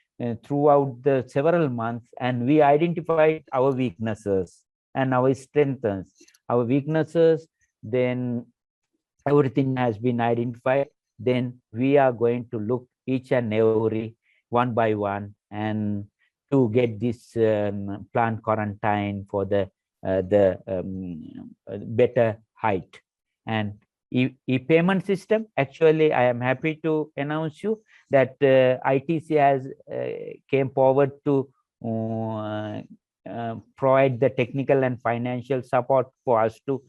throughout the several months, and we identified our weaknesses and our strengths. Our weaknesses, then everything has been identified. Then we are going to look each and every one by one and to get this plant quarantine for the better height. And e-payment system, actually I am happy to announce you that ITC has came forward to provide the technical and financial support for us to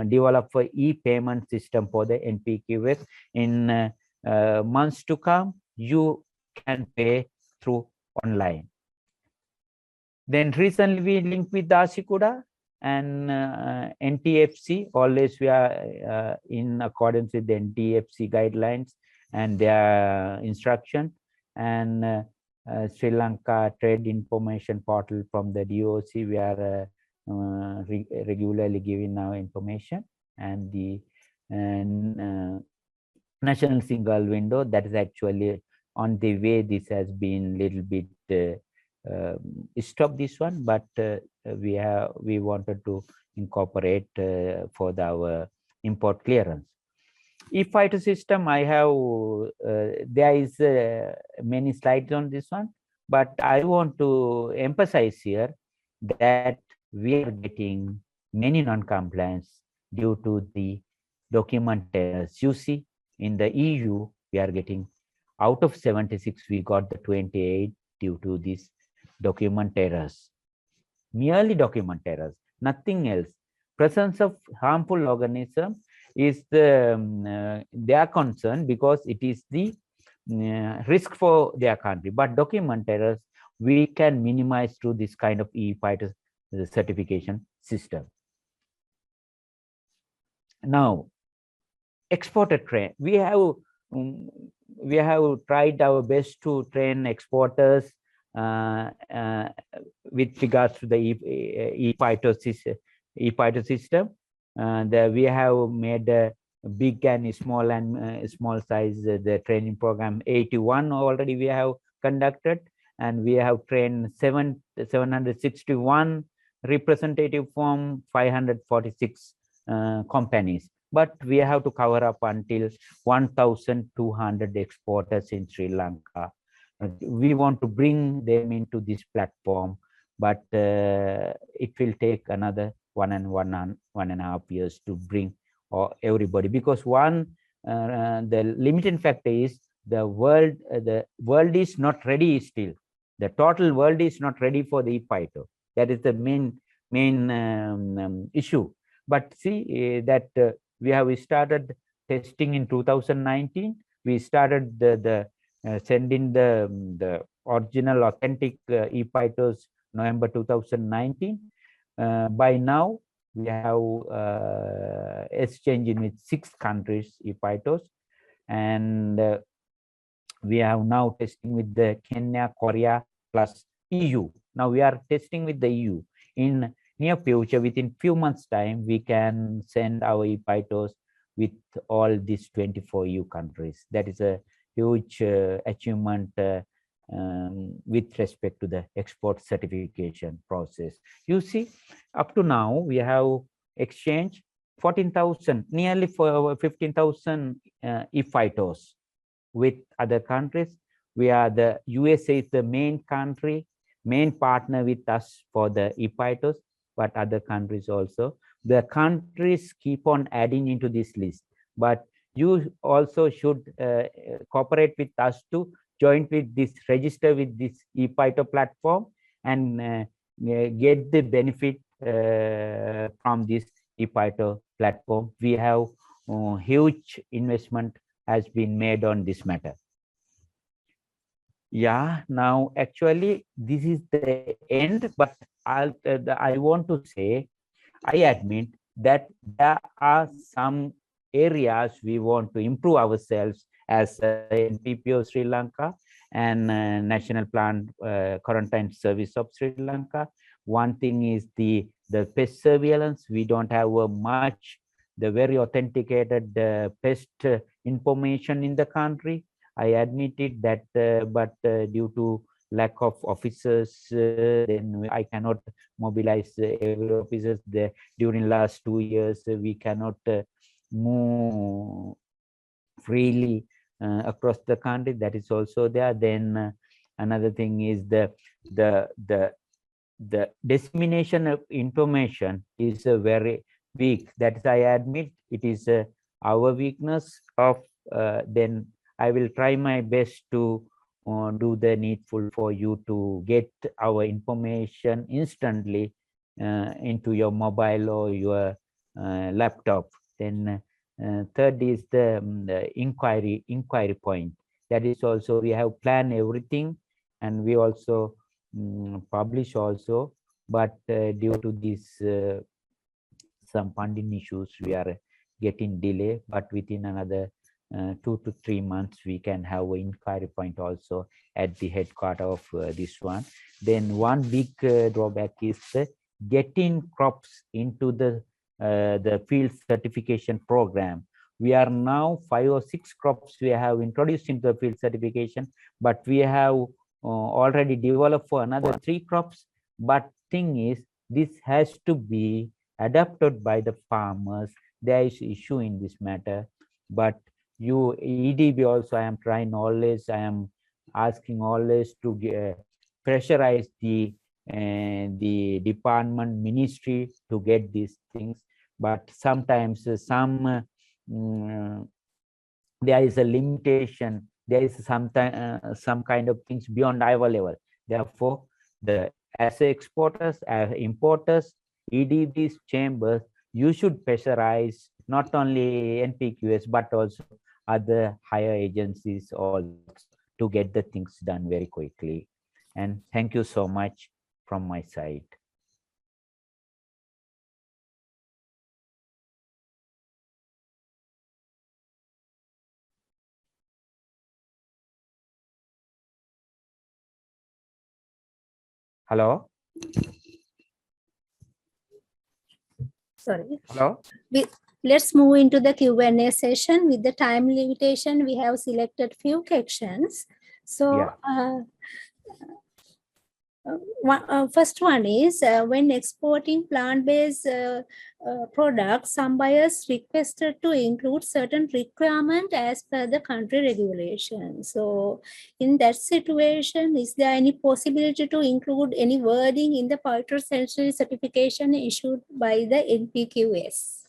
develop an e-payment system for the NPQS. In months to come, you can pay through online. Then recently we linked with Dasikuda and NTFC. Always we are in accordance with the NTFC guidelines and their instruction, and Sri Lanka Trade Information Portal from the DOC. We are regularly giving our information, and the national single window, that is actually on the way. This has been little bit stop this one, but we wanted to incorporate for our import clearance. E-Phyto system, I have there is many slides on this one, but I want to emphasize here that we are getting many non-compliance due to the document errors. You see, in the EU, we are getting out of 76, we got the 28 due to these document errors. Merely document errors, nothing else. Presence of harmful organism is their concern, because it is the risk for their country. But document errors we can minimize through this kind of e-Phyto certification system. Now, exporter train. We have tried our best to train exporters with regards to the e-Phyto system. We have made a big and small size the training program. 81 already we have conducted, and we have trained 761 representative from 546 companies. But we have to cover up until 1,200 exporters in Sri Lanka. We want to bring them into this platform, but it will take another one and a half years to bring everybody, because the limiting factor is the world is not ready still. The total world is not ready for the e-Phyto. That is the main issue. But see that we have started testing in 2019. We started the sent in the original authentic e-Phytos November 2019. By now, we have exchanging with 6 countries e-Phytos, and we have now testing with the Kenya, Korea plus EU. Now we are testing with the EU. In near future, within few months time, we can send our e-Phytos with all these 24 EU countries. That is a huge achievement with respect to the export certification process. You see, up to now, we have exchanged 14,000, nearly 15,000 e-Phytos with other countries. We are the USA is the main country, main partner with us for the e-Phytos, but other countries also. The countries keep on adding into this list, but you also should cooperate with us to join with this, register with this e-Phyto platform and get the benefit from this e-Phyto platform. We have huge investment has been made on this matter. Yeah, now actually this is the end, but I want to say, I admit that there are some areas we want to improve ourselves as NPPO Sri Lanka and National Plant Quarantine Service of Sri Lanka. One thing is the pest surveillance. We don't have much the very authenticated pest information in the country. I admitted that, but due to lack of officers, then I cannot mobilize every officers there. During last 2 years, we cannot move freely across the country. That is also there. Then another thing is the dissemination of information is very weak. That is, I admit, it is our weakness of then I will try my best to do the needful for you to get our information instantly into your mobile or your laptop. Then third is the inquiry point. That is also, we have planned everything and we also publish also, but due to this some funding issues, we are getting delay, but within another 2 to 3 months we can have an inquiry point also at the headquarters of this one. Then one big drawback is getting crops into the field certification program. We are now 5 or 6 crops we have introduced into the field certification, but we have already developed for another 3 crops. But thing is, this has to be adapted by the farmers. There is issue in this matter, but you EDB also, I am trying always, I am asking always to pressurize the department ministry to get these things, but sometimes there is a limitation, there is some kind of things beyond our level. Therefore, as exporters, as importers, EDB's chambers, you should pressurize not only NPQS but also other higher agencies also to get the things done very quickly. And thank you so much from my side. Hello? Sorry. Hello? Let's move into the Q&A session. With the time limitation, we have selected few questions. So, yeah. First one is, when exporting plant-based products, some buyers requested to include certain requirement as per the country regulation. So in that situation, is there any possibility to include any wording in the Phytosanitary certification issued by the NPQS?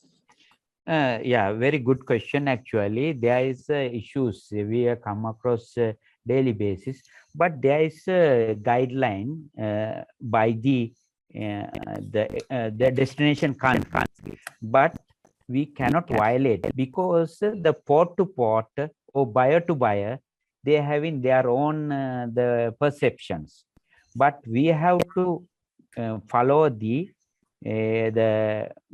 Yeah, very good question. Actually, there is issues we have come across daily basis, but there is a guideline by the destination country, but we cannot violate because the port to port or buyer to buyer, they having their own the perceptions, but we have to follow the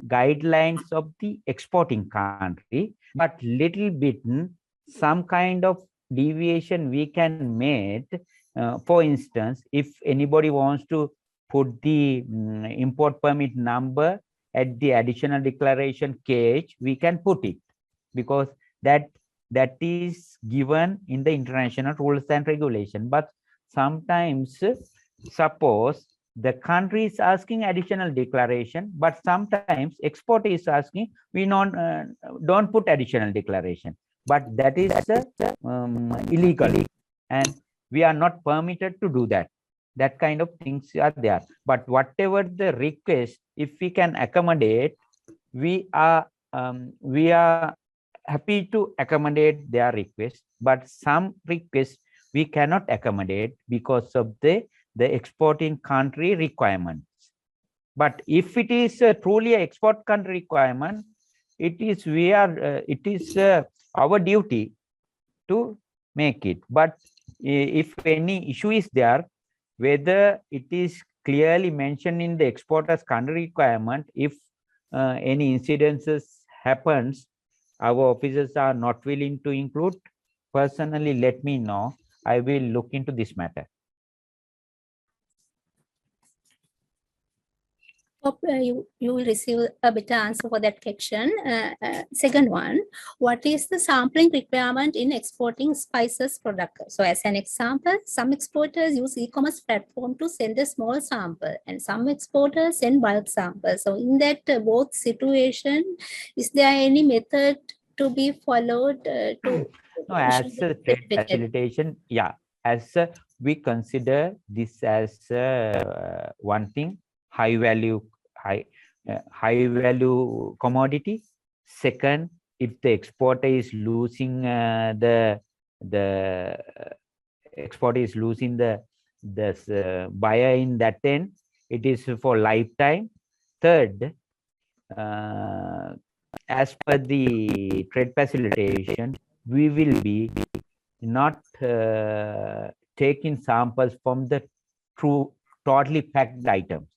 guidelines of the exporting country, but little bit some kind of deviation we can make. For instance, if anybody wants to put the import permit number at the additional declaration cage, we can put it, because that is given in the international rules and regulation. But sometimes, suppose the country is asking additional declaration, but sometimes exporter is asking, we don't put additional declaration, but that is illegal, and we are not permitted to do that. That kind of things are there. But whatever the request, if we can accommodate, we are happy to accommodate their request. But some requests we cannot accommodate because of the exporting country requirements. But if it is truly an export country requirement, it is our duty to make it. But if any issue is there, whether it is clearly mentioned in the exporter's country requirement, if any incidences happens, our officers are not willing to include, personally let me know. I will look into this matter. Hope you will receive a better answer for that question. Second one, what is the sampling requirement in exporting spices product? So as an example, some exporters use e-commerce platform to send a small sample, and some exporters send bulk samples. So in that both situation, is there any method to be followed to no, as a trade facilitation, yeah, as we consider this as one thing, high value commodity. Second, if the exporter is losing the exporter is losing the buyer in that end, it is for lifetime. Third, as per the trade facilitation, we will be not taking samples from the totally packed items.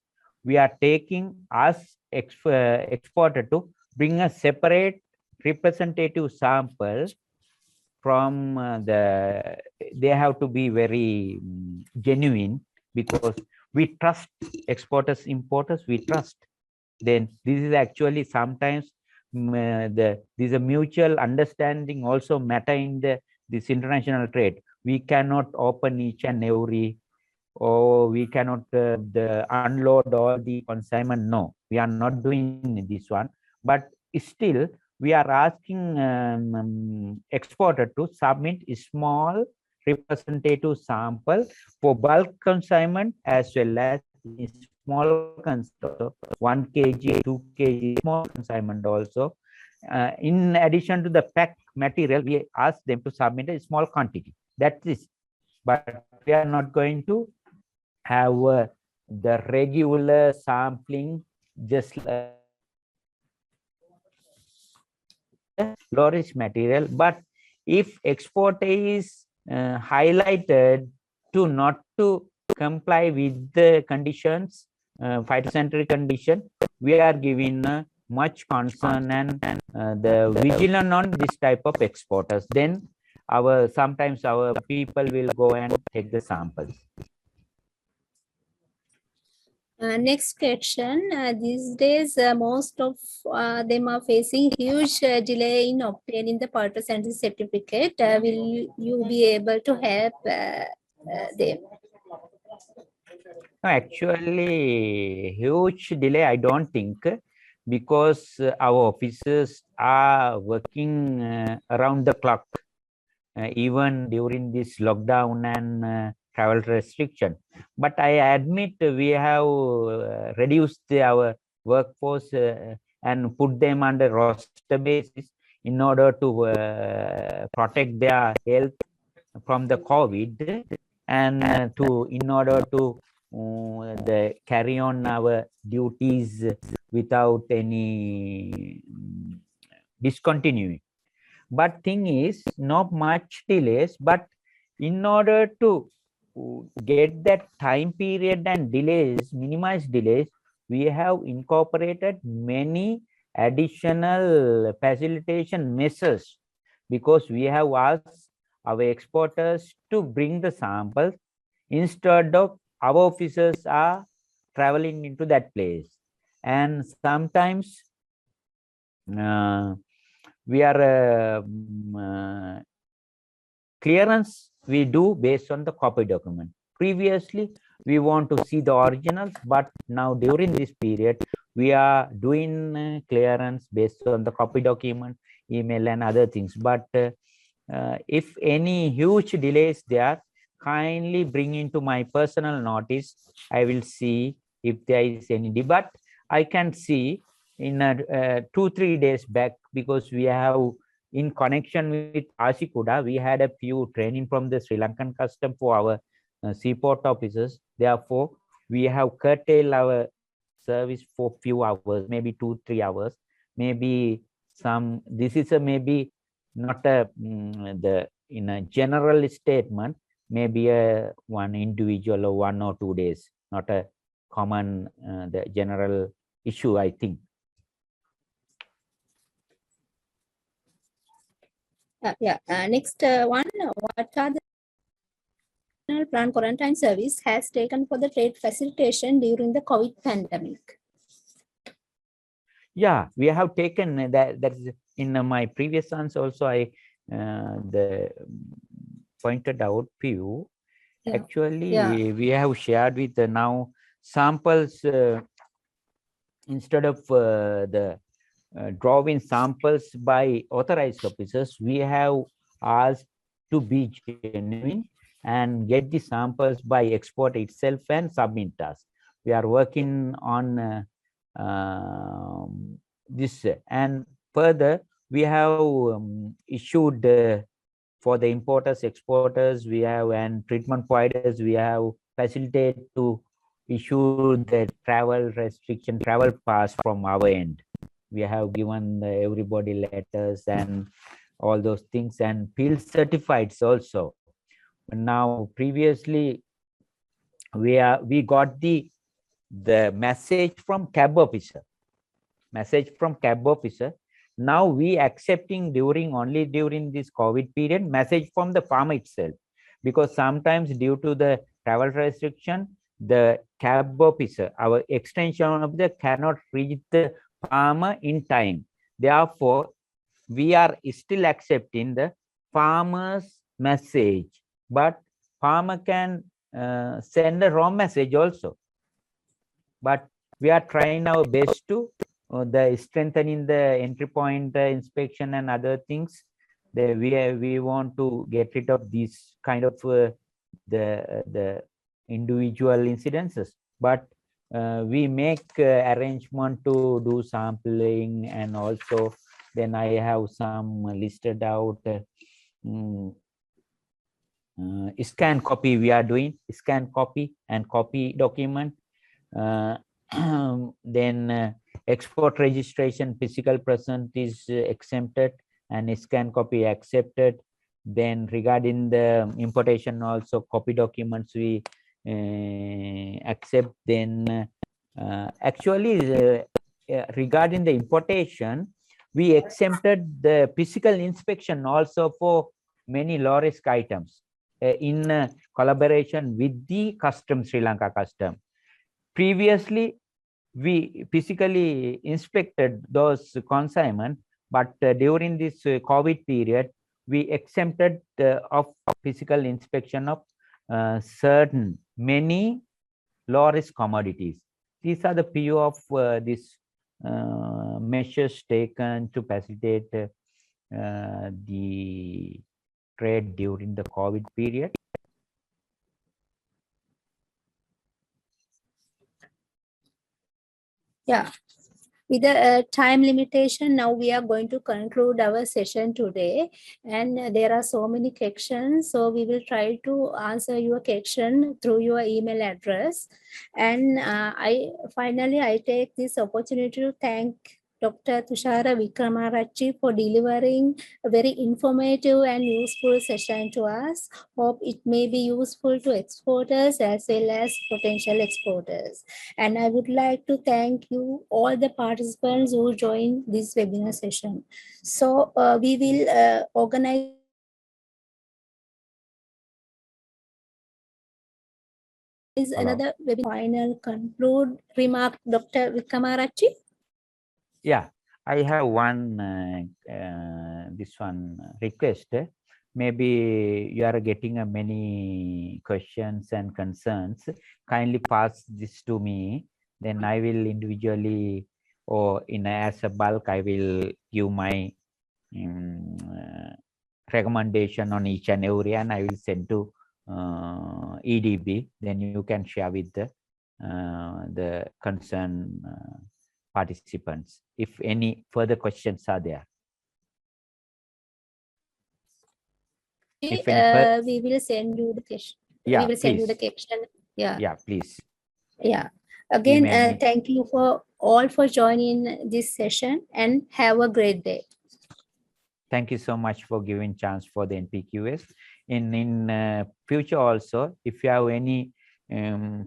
We are taking as exporter to bring a separate representative sample from they have to be very genuine, because we trust exporters, importers, we trust. Then this is actually sometimes this a mutual understanding also matter in this international trade. We cannot open each and every, or we cannot unload all the consignment. No, we are not doing this one. But still, we are asking exporter to submit a small representative sample for bulk consignment as well as small consignment, 1 kg, 2 kg, small consignment also. In addition to the packed material, we ask them to submit a small quantity. That's it. But we are not going to have the regular sampling, just low risk material. But if exporter is highlighted to not to comply with the conditions, phytosanitary condition, we are giving much concern and the vigilant on this type of exporters. Then sometimes our people will go and take the samples. Next question. These days, most of them are facing huge delay in obtaining the Phytosanitary certificate. Will you be able to help them? No, actually, huge delay, I don't think, because our officers are working around the clock, even during this lockdown and travel restriction. But I admit we have reduced our workforce and put them under roster basis in order to protect their health from the COVID, and in order to carry on our duties without any discontinuing. But thing is, not much delays, but In order to get that time period and delays, minimize delays, we have incorporated many additional facilitation measures, because we have asked our exporters to bring the samples instead of our officers are traveling into that place. And sometimes we are clearance we do based on the copy document. Previously, we want to see the originals, but now during this period, we are doing clearance based on the copy document, email and other things. But if any huge delays there, kindly bring into my personal notice. I will see if there is any delay. But I can see in 2-3 days back, because we have in connection with Ashikuda, we had a few training from the Sri Lankan custom for our seaport officers. Therefore, we have curtailed our service for few hours, maybe 2-3 hours. Maybe some, this is a maybe not a the in a general statement, maybe a one individual or 1 or 2 days, not a common the general issue, I think. Next one, what are the plant quarantine service has taken for the trade facilitation during the COVID pandemic? Yeah, we have taken that. That is in my previous answer also. I the pointed out few. Yeah. Actually, we have shared with now samples instead of the drawing samples by authorized officers. We have asked to be genuine and get the samples by export itself and submit us. We are working on this, and further we have issued for the importers, exporters, we have, and treatment providers, we have facilitated to issue the travel restriction, travel pass from our end. We have given everybody letters and all those things, and field certifieds also. Now, previously, we got the message from cab officer. Now we accepting only during this COVID period message from the farmer itself, because sometimes due to the travel restriction, the cab officer, our extension officer, cannot reach the farmer in time. Therefore, we are still accepting the farmer's message, but farmer can send a wrong message also. But we are trying our best to the strengthening the entry point inspection and other things. We want to get rid of these kind of the individual incidences, but we make arrangement to do sampling, and also then I have some listed out scan copy. We are doing scan copy and copy document. Then export registration physical present is exempted and scan copy accepted. Then regarding the importation also copy documents we accept. Then actually regarding the importation, we exempted the physical inspection also for many low risk items in collaboration with the custom, Sri Lanka custom. Previously, we physically inspected those consignment, but during this COVID period, we exempted of physical inspection of certain many low risk commodities. These are the few of these measures taken to facilitate the trade during the COVID period. Yeah, with the time limitation, now we are going to conclude our session today, and there are so many questions, so we will try to answer your question through your email address. And I take this opportunity to thank Dr. Thushara Wickramaarachchi for delivering a very informative and useful session to us. Hope it may be useful to exporters as well as potential exporters. And I would like to thank you, all the participants who joined this webinar session. So we will organize another webinar. Final conclude remark, Dr. Wickramaarachchi. Yeah, I have one request. Maybe you are getting many questions and concerns. Kindly pass this to me. Then I will individually or as a bulk, I will give my recommendation on each and every, and I will send to EDB. Then you can share with the concerned participants if any further questions are there. We will send you the question. Yeah, we will send you the please. question. Yeah. Yeah, please. Yeah. Again, Email me. thank you for all for joining this session and have a great day. Thank you so much for giving chance for the NPQS. In future also, if you have any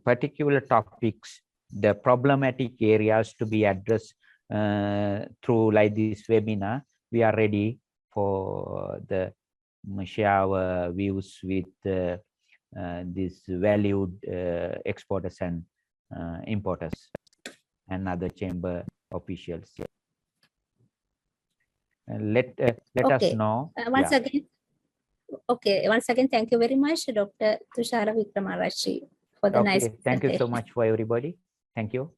particular topics, the problematic areas to be addressed through like this webinar, we are ready for the share our views with these valued exporters and importers and other chamber officials. Let us know. Once again, once again, thank you very much, Dr. Thushara Wickramaarachchi, for the nice presentation. Thank you so much for everybody. Thank you.